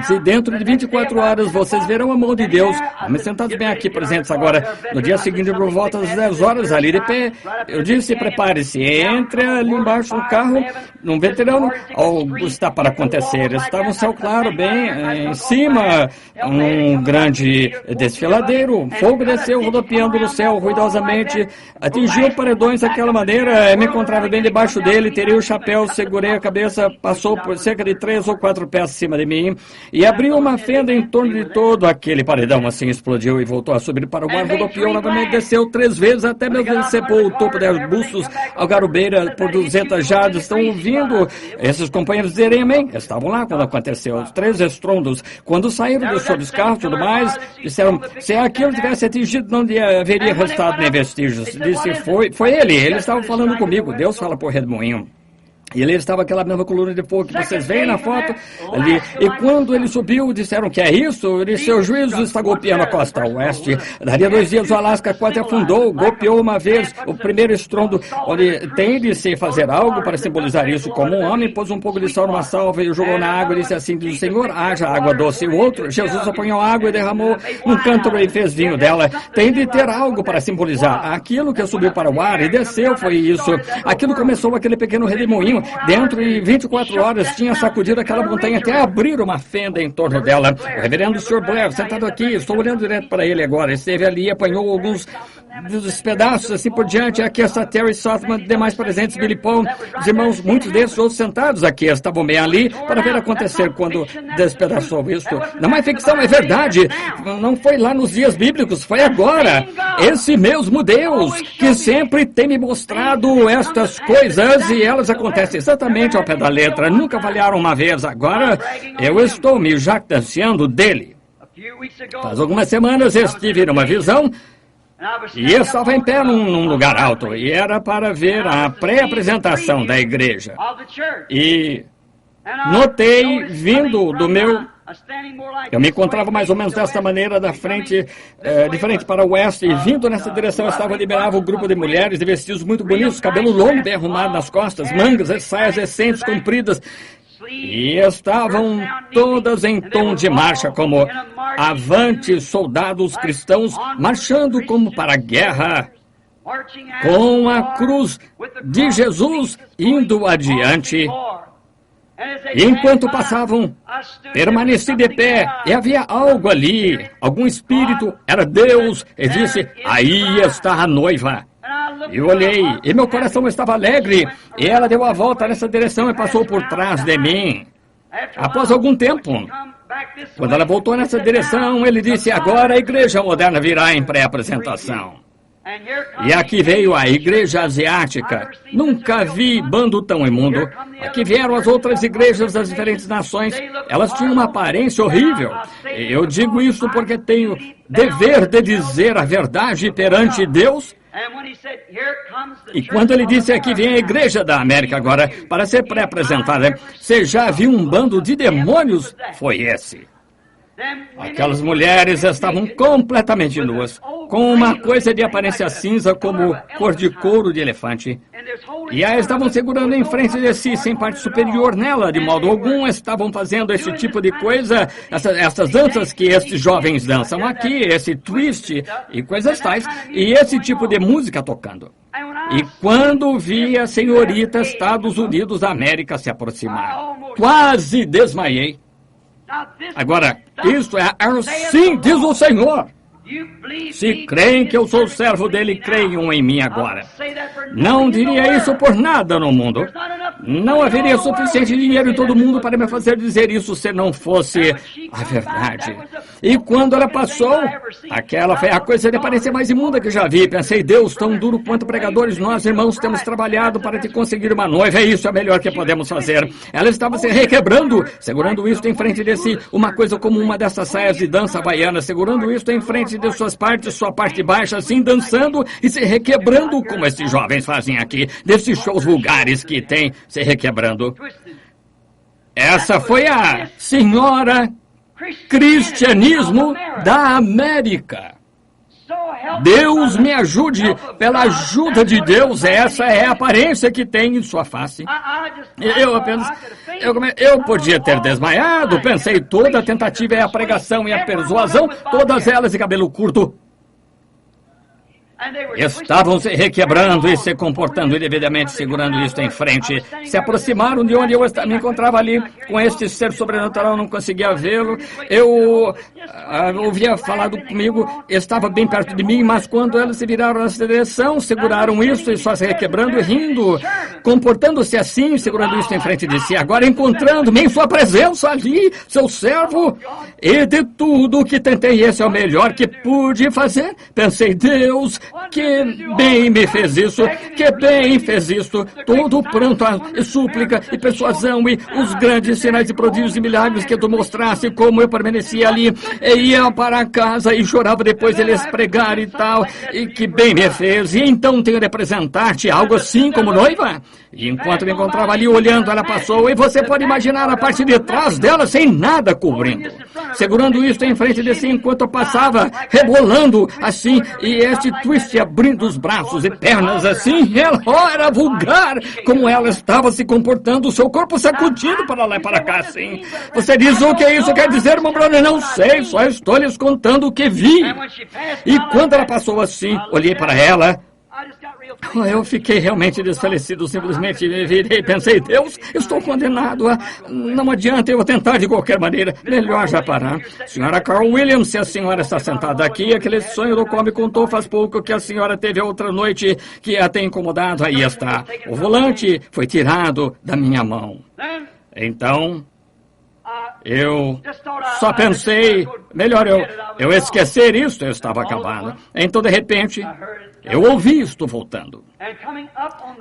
Se dentro de 24 horas vocês verão a mão de Deus. Homens sentados bem aqui presentes agora. No dia seguinte, por volta das 10 horas, ali de pé, eu disse: prepare-se, entre ali embaixo no carro, num veterano. Algo está para acontecer. Estava um céu claro, bem em cima, um grande desfiladeiro. Fogo desceu, rodopiando no céu ruidosamente, atingiu paredões daquela maneira. Me encontrava bem debaixo dele, teria o chapéu, segurei a cabeça, passou por cerca de 3 ou 4 pés acima de mim e abriu uma fenda em torno de todo aquele paredão. Assim explodiu e voltou a subir para o ar, rodopiou novamente, desceu 3 vezes, até mesmo decepou o topo de arbustos, algarubeira por 200 jardas. Estão ouvindo esses companheiros dizerem amém? Estavam lá quando aconteceu, os 3 estrondos. Quando saíram dos seus carros e tudo mais, disseram: se aquilo tivesse atingido, não haveria restado nem vestígios. Disse: foi ele estava falando comigo. Deus fala por redemoinho. E ele estava aquela mesma coluna de fogo que vocês veem na foto ali. E quando ele subiu, disseram que é isso, e seu juízo está golpeando a costa oeste. Daria 2 dias, o Alasca quase afundou, golpeou uma vez o primeiro estrondo, onde tem de se fazer algo para simbolizar isso. Como um homem pôs um pouco de sal numa salva e o jogou na água e disse assim, diz o Senhor, haja água doce. E o outro, Jesus apanhou água e derramou num cântaro e fez vinho dela. Tem de ter algo para simbolizar. Aquilo que subiu para o ar e desceu foi isso. Aquilo começou aquele pequeno redemoinho. Dentro de 24 horas tinha sacudido aquela montanha até abrir uma fenda em torno dela. O reverendo Sr. Blair, sentado aqui, estou olhando direto para ele agora. Esteve ali, apanhou alguns dos pedaços, assim por diante. Aqui está Terry Sothman, demais presentes, Billy Paul, os irmãos, muitos desses outros sentados aqui, estavam bem ali para ver acontecer quando despedaçou isto. Não é ficção, é verdade. Não foi lá nos dias bíblicos, foi agora. Esse mesmo Deus que sempre tem me mostrado estas coisas e elas acontecem exatamente ao pé da letra. Nunca falharam uma vez. Agora eu estou me jactanciando dele. Faz algumas semanas estive numa visão e eu estava em pé num lugar alto e era para ver a pré-apresentação da igreja. E notei, vindo do meu... Eu me encontrava mais ou menos desta maneira, da frente, de frente para o oeste, e vindo nessa direção estava admirava um grupo de mulheres de vestidos muito bonitos, cabelo longo bem arrumado nas costas, mangas e saias recentes, compridas, e estavam todas em tom de marcha, como avante soldados cristãos, marchando como para a guerra, com a cruz de Jesus indo adiante. E enquanto passavam, permaneci de pé, e havia algo ali, algum espírito, era Deus, e disse, aí está a noiva. Eu olhei, e meu coração estava alegre, e ela deu a volta nessa direção e passou por trás de mim. Após algum tempo, quando ela voltou nessa direção, ele disse, agora a igreja moderna virá em pré-apresentação. E aqui veio a igreja asiática. Nunca vi bando tão imundo. Aqui vieram as outras igrejas das diferentes nações. Elas tinham uma aparência horrível. Eu digo isso porque tenho dever de dizer a verdade perante Deus. E quando ele disse aqui vem a igreja da América agora para ser pré-apresentada, você já viu um bando de demônios? Foi esse. Aquelas mulheres estavam completamente nuas, com uma coisa de aparência cinza como cor de couro de elefante. E a estavam segurando em frente de si, sem parte superior nela, de modo algum estavam fazendo esse tipo de coisa, essas danças que estes jovens dançam aqui, esse twist e coisas tais, e esse tipo de música tocando. E quando vi a senhorita Estados Unidos da América se aproximar, quase desmaiei. Agora, isto é assim diz o Senhor. Se creem que eu sou servo dele, creiam em mim agora. Não diria isso por nada no mundo. Não haveria suficiente dinheiro em todo mundo para me fazer dizer isso se não fosse a verdade. E quando ela passou, aquela foi a coisa de parecer mais imunda que já vi. Pensei, Deus, tão duro quanto pregadores, nós, irmãos, temos trabalhado para te conseguir uma noiva. É isso, é o melhor que podemos fazer. Ela estava se requebrando, segurando isto em frente de si, uma coisa como uma dessas saias de dança havaiana, segurando isto em frente de suas partes, sua parte baixa, assim, dançando e se requebrando, como esses jovens fazem aqui, desses shows vulgares que tem, se requebrando. Essa foi a senhora cristianismo da América. Deus me ajude, pela ajuda de Deus, essa é a aparência que tem em sua face. Eu podia ter desmaiado, pensei, toda a tentativa é a pregação e a persuasão, todas elas de cabelo curto. Estavam se requebrando e se comportando indevidamente, segurando isto em frente. Se aproximaram de onde eu me encontrava ali, com este ser sobrenatural, não conseguia vê-lo. Eu ouvia falado comigo, estava bem perto de mim, mas quando eles se viraram nessa direção, seguraram isso e só se requebrando e rindo, comportando-se assim, segurando isto em frente de si. Agora encontrando-me em sua presença ali, seu servo, e de tudo que tentei, esse é o melhor que pude fazer. Pensei, Deus, que bem me fez isso, que bem fez isso. Todo o pranto e súplica e persuasão e os grandes sinais e prodígios e milagres que tu mostrasse, como eu permanecia ali, e ia para casa e chorava depois eles pregar e tal, e que bem me fez. E então tenho de apresentar-te algo assim como noiva? E enquanto me encontrava ali olhando, ela passou, e você pode imaginar a parte de trás dela sem nada cobrindo, segurando isto em frente de si enquanto eu passava, rebolando assim, e este twist abrindo os braços e pernas assim. Ela era vulgar, como ela estava se comportando, o seu corpo sacudindo para lá e para cá assim. Você diz o que isso quer dizer, meu brother? Não sei, só estou lhes contando o que vi. E quando ela passou assim, olhei para ela. Eu fiquei realmente desfalecido, simplesmente me virei e pensei, Deus, estou condenado não adianta eu tentar de qualquer maneira, melhor já parar. Senhora Carl Williams, se a senhora está sentada aqui, aquele sonho do qual me contou faz pouco que a senhora teve outra noite que a tem incomodado, aí está. O volante foi tirado da minha mão. Então, eu só pensei, melhor eu esquecer isso, eu estava acabado. Então, de repente, eu ouvi isto voltando.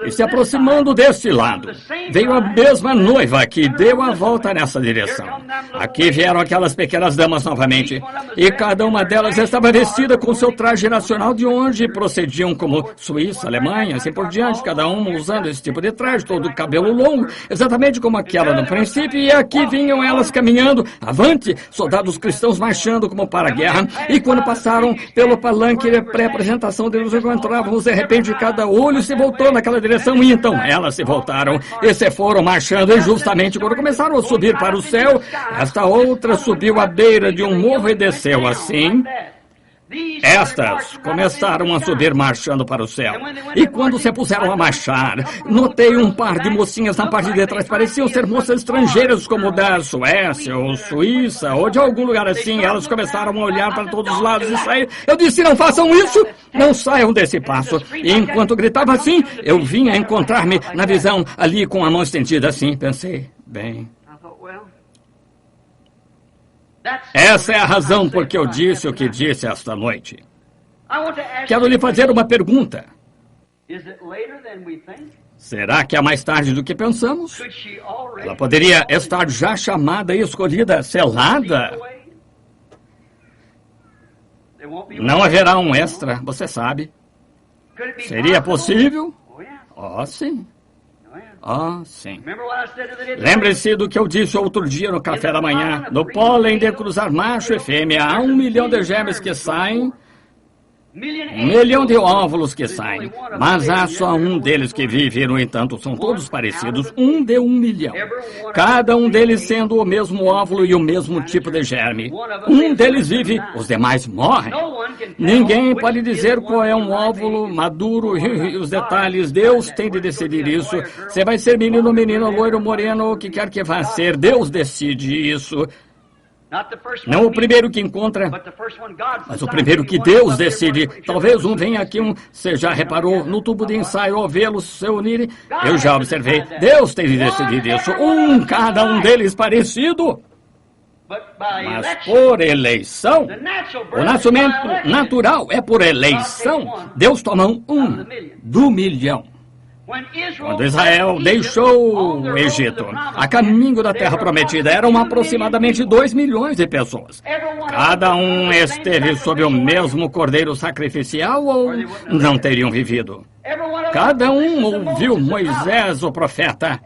E se aproximando deste lado, veio a mesma noiva que deu a volta nessa direção. Aqui vieram aquelas pequenas damas novamente, e cada uma delas estava vestida com seu traje nacional, de onde procediam como Suíça, Alemanha, assim por diante, cada uma usando esse tipo de traje, todo o cabelo longo, exatamente como aquela no princípio, e aqui vinham elas caminhando, avante, soldados cristãos marchando como para a guerra, e quando passaram pelo palanque de pré-apresentação de nos encontrávamos, de repente cada olho se voltou naquela direção, e então elas se voltaram e se foram marchando, e justamente quando começaram a subir para o céu, esta outra subiu à beira de um morro e desceu assim. Estas começaram a subir marchando para o céu. E quando se puseram a marchar, notei um par de mocinhas na parte de trás. Pareciam ser moças estrangeiras, como da Suécia ou Suíça, ou de algum lugar assim. Elas começaram a olhar para todos os lados e sair. Eu disse, não façam isso! Não saiam desse passo. E enquanto gritava assim, eu vinha encontrar-me na visão ali com a mão estendida assim. Pensei, bem... Essa é a razão por que eu disse o que disse esta noite. Quero lhe fazer uma pergunta. Será que é mais tarde do que pensamos? Ela poderia estar já chamada e escolhida, selada? Não haverá um extra, você sabe. Seria possível? Oh, sim. Ah, sim. Lembre-se do que eu disse outro dia no café da manhã. No pólen de cruzar macho e fêmea, há 1 milhão de germes que saem, 1 milhão de óvulos que saem, mas há só um deles que vive, no entanto, são todos parecidos, 1 de 1 milhão. Cada um deles sendo o mesmo óvulo e o mesmo tipo de germe. Um deles vive, os demais morrem. Ninguém pode dizer qual é um óvulo maduro e os detalhes. Deus tem de decidir isso. Você vai ser menino, menina, loiro, moreno, o que quer que vá ser. Deus decide isso. Não o primeiro que encontra, mas o primeiro que Deus decide. Talvez um venha aqui, você já reparou no tubo de ensaio ao vê-los se unirem? Eu já observei. Deus tem de decidir isso. Cada um deles parecido. Mas por eleição, o nascimento natural é por eleição. Deus toma um do milhão. Quando Israel deixou o Egito, a caminho da terra prometida, eram aproximadamente 2 milhões de pessoas. Cada um esteve sob o mesmo cordeiro sacrificial ou não teriam vivido? Cada um ouviu Moisés, o profeta.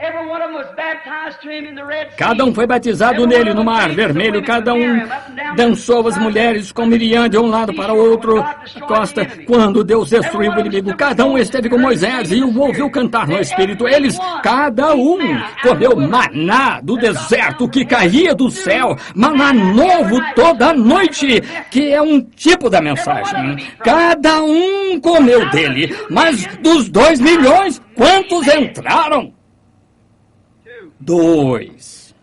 Cada um foi batizado nele no Mar Vermelho. Cada um dançou as mulheres com Miriam de um lado para o outro costa. Quando Deus destruiu o inimigo, cada um esteve com Moisés e o ouviu cantar no Espírito. Eles, cada um, comeu maná do deserto que caía do céu. Maná novo toda noite, que é um tipo da mensagem. Cada um comeu dele, mas dos 2 milhões, quantos entraram? 2.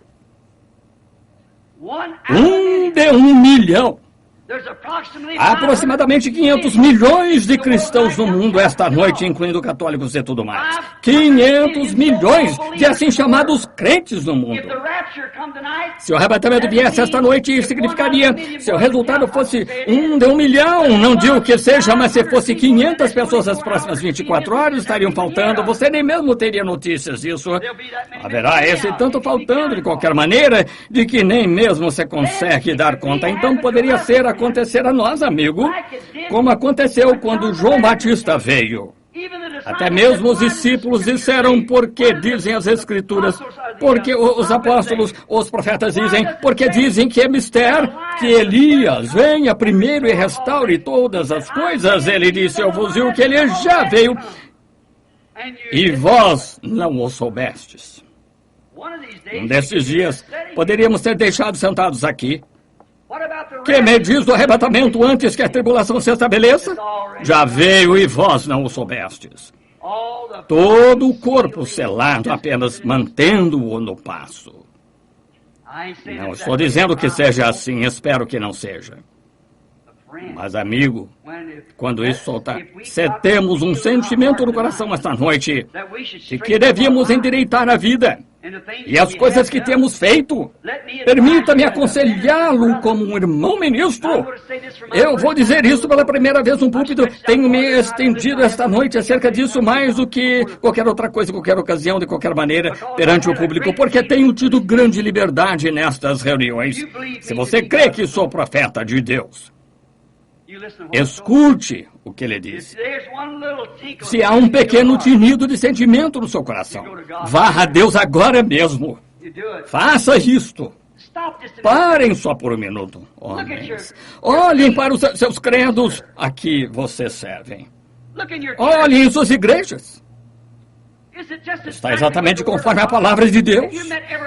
1 de 1 milhão. Há aproximadamente 500 milhões de cristãos no mundo esta noite, incluindo católicos e tudo mais. 500 milhões de assim chamados crentes no mundo. Se o arrebatamento viesse esta noite, significaria, se o resultado fosse 1 de 1 milhão, não digo que seja, mas se fosse 500 pessoas nas próximas 24 horas estariam faltando, você nem mesmo teria notícias disso. Haverá esse tanto faltando de qualquer maneira, de que nem mesmo você consegue dar conta. Então poderia acontecer a nós, amigo, como aconteceu quando João Batista veio. Até mesmo os discípulos disseram, porque dizem as Escrituras, porque os apóstolos, os profetas dizem, porque dizem que é mister, que Elias venha primeiro e restaure todas as coisas. Ele disse, eu vos digo que ele já veio, e vós não o soubestes. Um desses dias, poderíamos ter deixado sentados aqui. Que me diz do arrebatamento antes que a tribulação se estabeleça? Já veio e vós não o soubestes. Todo o corpo selado, apenas mantendo-o no passo. Não estou dizendo que seja assim, espero que não seja. Mas, amigo, quando isso soltar, se temos um sentimento no coração esta noite de que devíamos endireitar a vida e as coisas que temos feito, permita-me aconselhá-lo como um irmão ministro. Eu vou dizer isso pela primeira vez no púlpito. Tenho me estendido esta noite acerca disso mais do que qualquer outra coisa, qualquer ocasião, de qualquer maneira, perante o público, porque tenho tido grande liberdade nestas reuniões. Se você crê que sou profeta de Deus, escute o que ele diz. Se há um pequeno tinido de sentimento no seu coração, vá a Deus agora mesmo. Faça isto. Parem só por um minuto, homens. Olhem para os seus credos a que vocês servem. Olhem em suas igrejas. Está exatamente conforme a palavra de Deus.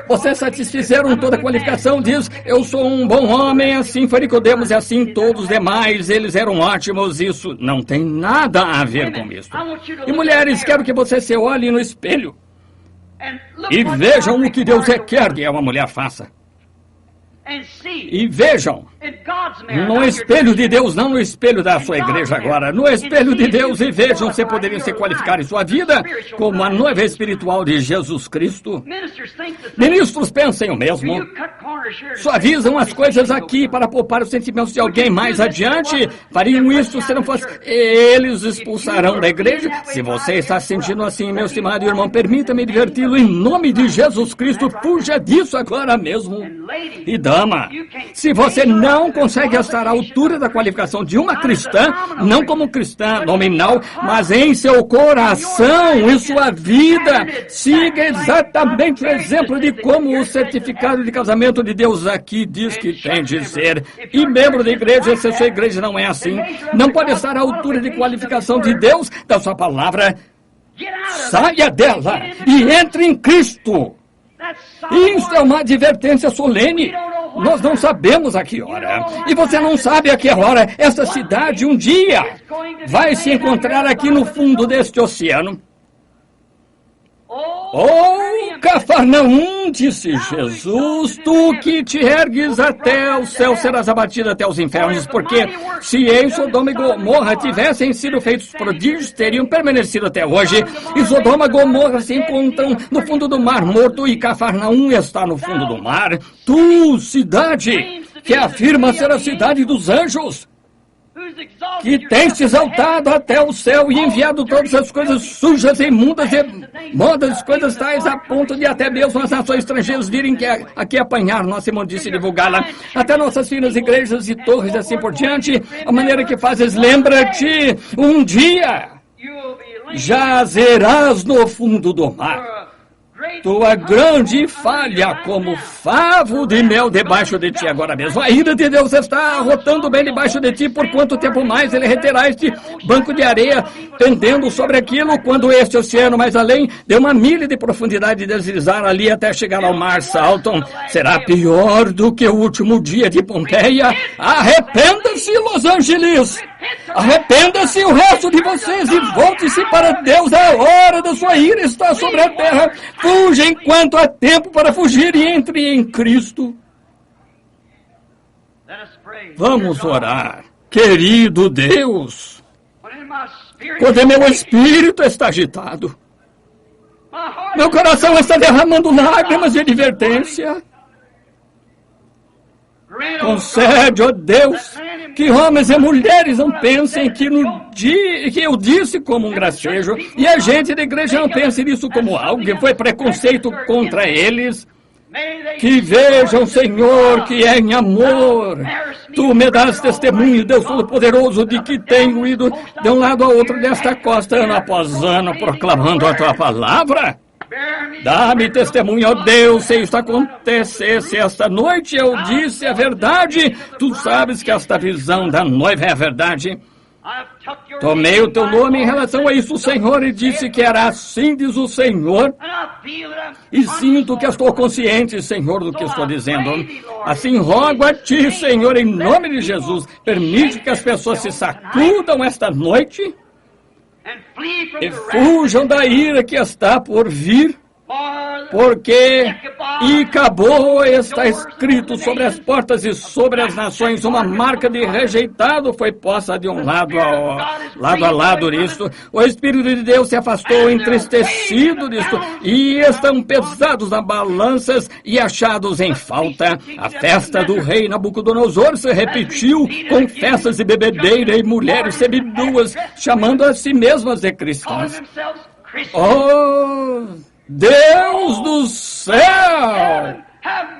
Vocês satisfizeram toda a qualificação, diz, eu sou um bom homem, assim foi Nicodemos e assim todos os demais, eles eram ótimos. Isso não tem nada a ver com isso. E mulheres, quero que você se olhe no espelho e vejam o que Deus quer que uma mulher faça. E vejam, no espelho de Deus, não no espelho da sua igreja agora, no espelho de Deus, e vejam se poderiam se qualificar em sua vida como a noiva espiritual de Jesus Cristo. Ministros pensem o mesmo. Suavizam as coisas aqui para poupar os sentimentos de alguém mais adiante. Fariam isso se não fosse. Eles expulsarão da igreja. Se você está se sentindo assim, meu estimado irmão, permita-me diverti-lo em nome de Jesus Cristo. Fuja disso agora mesmo. E dama, se você não consegue estar à altura da qualificação de uma cristã, não como cristã nominal, mas em seu coração, em sua vida, siga exatamente o exemplo de como o certificado de casamento de Deus aqui diz que tem de ser. E membro da igreja, se a sua igreja não é assim, não pode estar à altura de qualificação de Deus, da sua palavra, saia dela e entre em Cristo. Isso é uma advertência solene. Nós não sabemos a que hora. E você não sabe a que hora esta cidade um dia vai se encontrar aqui no fundo deste oceano. Oh, Cafarnaum, disse Jesus, tu que te ergues até o céu serás abatido até os infernos, porque se em Sodoma e Gomorra tivessem sido feitos prodígios, teriam permanecido até hoje. E Sodoma e Gomorra se encontram no fundo do mar morto e Cafarnaum está no fundo do mar. Tu, cidade, que afirma ser a cidade dos anjos, que tens te exaltado até o céu e enviado todas as coisas sujas e imundas e modas, coisas tais, a ponto de até mesmo as nações estrangeiras virem aqui apanhar nossa imundícia e divulgá-la, até nossas finas igrejas e torres e assim por diante, a maneira que fazes, lembra-te, um dia jazerás no fundo do mar. Tua grande falha como favo de mel debaixo de ti agora mesmo. A ira de Deus está arrotando bem debaixo de ti. Por quanto tempo mais ele reterá este banco de areia pendendo sobre aquilo, quando este oceano mais além de 1 milha de profundidade deslizar ali até chegar ao mar Salton? Será pior do que o último dia de Pompeia. Arrependa-se, Los Angeles! Arrependa-se o resto de vocês e volte-se para Deus. A hora da sua ira está sobre a terra. Fuja enquanto há tempo para fugir e entre em Cristo. Vamos orar. Querido Deus, quando meu espírito está agitado, meu coração está derramando lágrimas de advertência. Concede, ó Deus, que homens e mulheres não pensem que no dia que eu disse como um gracejo, e a gente da igreja não pense nisso como algo que foi preconceito contra eles. Que vejam, Senhor, que é em amor. Tu me dás testemunho, Deus Todo-Poderoso, de que tenho ido de um lado a outro desta costa, ano após ano, proclamando a Tua palavra. Dá-me testemunho, ó Deus, se isto acontecesse esta noite, eu disse a verdade. Tu sabes que esta visão da noiva é a verdade. Tomei o Teu nome em relação a isso, Senhor, e disse que era assim, diz o Senhor. E sinto que estou consciente, Senhor, do que estou dizendo. Assim rogo a Ti, Senhor, em nome de Jesus, permite que as pessoas se sacudam esta noite e fujam da ira que está por vir, porque Icabô está escrito sobre as portas e sobre as nações, uma marca de rejeitado foi posta de um lado a lado disto. O Espírito de Deus se afastou entristecido disto, e estão pesados nas balanças e achados em falta. A festa do rei Nabucodonosor se repetiu, com festas e bebedeira e mulheres seminuas, chamando a si mesmas de cristãs. Oh, Deus do céu,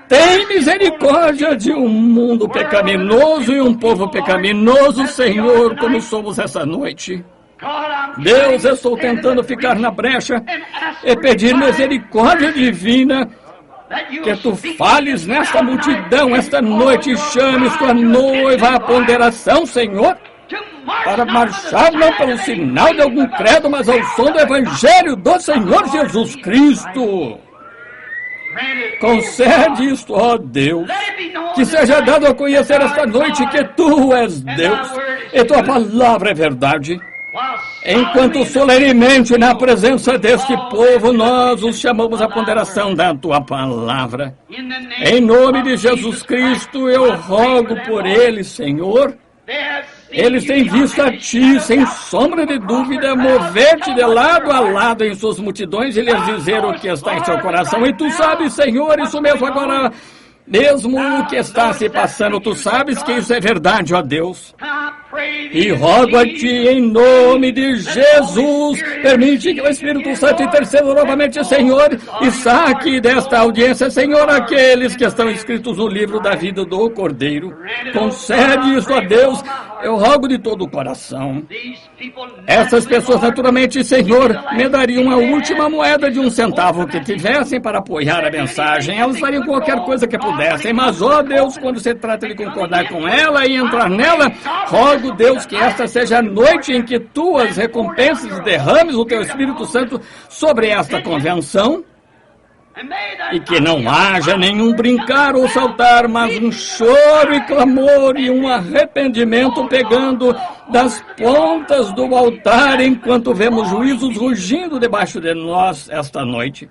tem misericórdia de um mundo pecaminoso e um povo pecaminoso, Senhor, como somos essa noite. Deus, eu estou tentando ficar na brecha e pedir misericórdia divina, que Tu fales nesta multidão esta noite e chames Tua noiva à ponderação, Senhor, para marchar não pelo sinal de algum credo, mas ao som do Evangelho do Senhor Jesus Cristo. Concede isto, ó Deus, que seja dado a conhecer esta noite que Tu és Deus e Tua palavra é verdade. Enquanto solenemente na presença deste povo nós os chamamos à ponderação da Tua palavra. Em nome de Jesus Cristo eu rogo por eles, Senhor. Eles têm visto a Ti, sem sombra de dúvida, mover-te de lado a lado em suas multidões e lhes dizer o que está em seu coração. E Tu sabes, Senhor, isso mesmo agora, mesmo o que está se passando, Tu sabes que isso é verdade, ó Deus. E rogo a Ti, em nome de Jesus, permite que o Espírito Santo interceda novamente, Senhor, e saque desta audiência, Senhor, aqueles que estão escritos no livro da vida do Cordeiro. Concede isso, ó Deus, eu rogo de todo o coração. Essas pessoas, naturalmente, Senhor, me dariam a última moeda de 1 centavo que tivessem para apoiar a mensagem. Elas fariam qualquer coisa que pudessem, mas, ó Deus, quando se trata de concordar com ela e entrar nela, rogo, Deus, que esta seja a noite em que Tuas recompensas derrames o Teu Espírito Santo sobre esta convenção, e que não haja nenhum brincar ou saltar, mas um choro e clamor e um arrependimento pegando das pontas do altar enquanto vemos juízos rugindo debaixo de nós esta noite.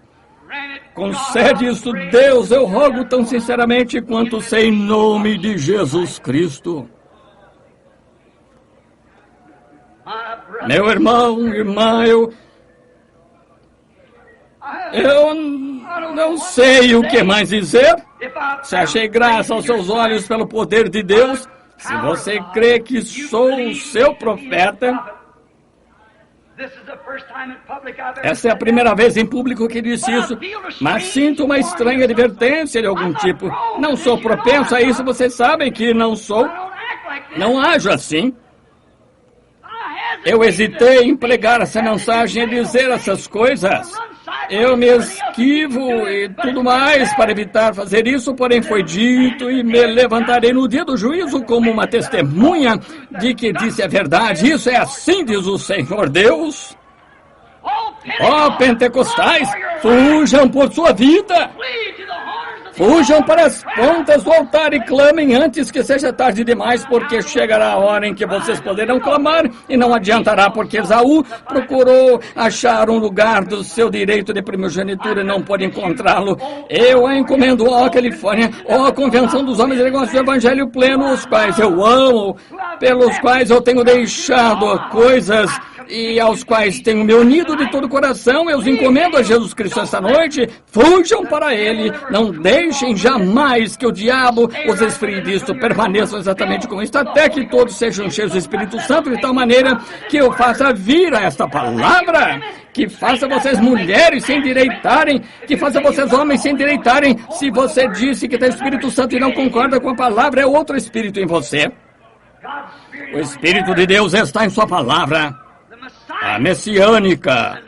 Concede isso, Deus, eu rogo tão sinceramente quanto sei, em nome de Jesus Cristo. Meu irmão, irmã, eu não sei o que mais dizer. Se achei graça aos seus olhos pelo poder de Deus, se você crê que sou o seu profeta, essa é a primeira vez em público que disse isso, mas sinto uma estranha advertência de algum tipo. Não sou propenso a isso, vocês sabem que não sou. Não ajo assim. Eu hesitei em pregar essa mensagem e dizer essas coisas. Eu me esquivo e tudo mais para evitar fazer isso, porém foi dito e me levantarei no dia do juízo como uma testemunha de que disse a verdade. Isso é assim, diz o Senhor Deus. Ó pentecostais, fujam por sua vida. Fujam para as pontas do altar e clamem antes que seja tarde demais, porque chegará a hora em que vocês poderão clamar e não adiantará, porque Esaú procurou achar um lugar do seu direito de primogenitura e não pôde encontrá-lo. Eu a encomendo, ó Califórnia, ó Convenção dos Homens de Negócios do Evangelho Pleno, os quais eu amo, pelos quais eu tenho deixado coisas e aos quais tenho me unido de todo o coração, eu os encomendo a Jesus Cristo esta noite. Fujam para Ele, não deixem jamais que o diabo os esfrie disto, permaneçam exatamente como está, até que todos sejam cheios do Espírito Santo, de tal maneira que eu faça vir a esta palavra, que faça vocês mulheres se endireitarem, que faça vocês homens se endireitarem. Se você disse que tem o Espírito Santo e não concorda com a palavra, é outro Espírito em você. O Espírito de Deus está em sua palavra, a messiânica,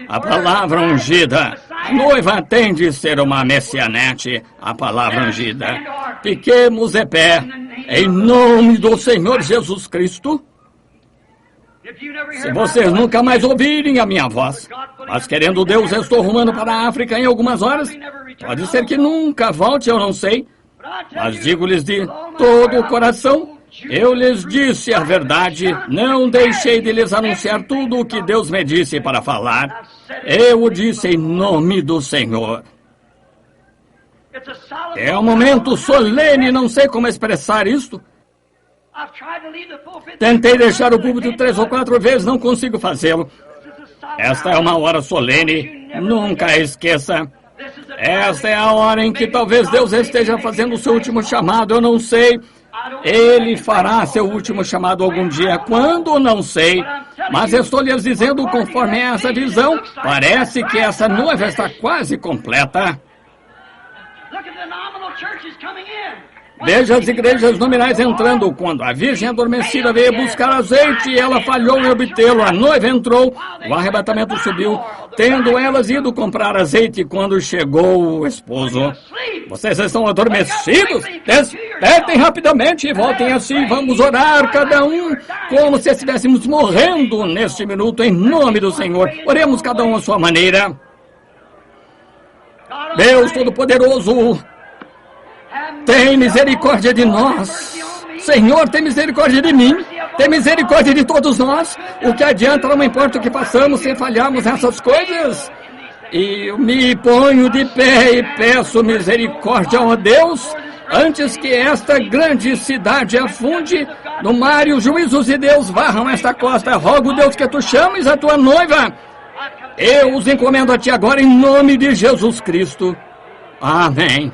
a palavra ungida. A noiva tem de ser uma messianete, a palavra ungida. Fiquemos de pé, em nome do Senhor Jesus Cristo. Se vocês nunca mais ouvirem a minha voz, mas querendo Deus, eu estou rumando para a África em algumas horas. Pode ser que nunca volte, eu não sei. Mas digo-lhes de todo o coração, eu lhes disse a verdade, não deixei de lhes anunciar tudo o que Deus me disse para falar. Eu o disse em nome do Senhor. É um momento solene, não sei como expressar isto. Tentei deixar o púlpito 3 ou 4 vezes, não consigo fazê-lo. Esta é uma hora solene, nunca a esqueça. Esta é a hora em que talvez Deus esteja fazendo o seu último chamado, eu não sei. Ele fará seu último chamado algum dia, quando não sei. Mas eu estou lhes dizendo, conforme essa visão, parece que essa noiva está quase completa. Veja as igrejas nominais entrando. Quando a virgem adormecida veio buscar azeite e ela falhou em obtê-lo, a noiva entrou, o arrebatamento subiu, tendo elas ido comprar azeite quando chegou o esposo. Vocês estão adormecidos? Despertem rapidamente e voltem assim. Vamos orar cada um como se estivéssemos morrendo neste minuto, em nome do Senhor. Oremos cada um à sua maneira. Deus Todo-Poderoso, tem misericórdia de nós. Senhor, tem misericórdia de mim. Tem misericórdia de todos nós. O que adianta, não importa o que passamos, sem falharmos nessas coisas. E eu me ponho de pé e peço misericórdia, ó Deus, antes que esta grande cidade afunde no mar e os juízos de Deus varram esta costa. Rogo, Deus, que tu chames a tua noiva. Eu os encomendo a ti agora em nome de Jesus Cristo. Amém.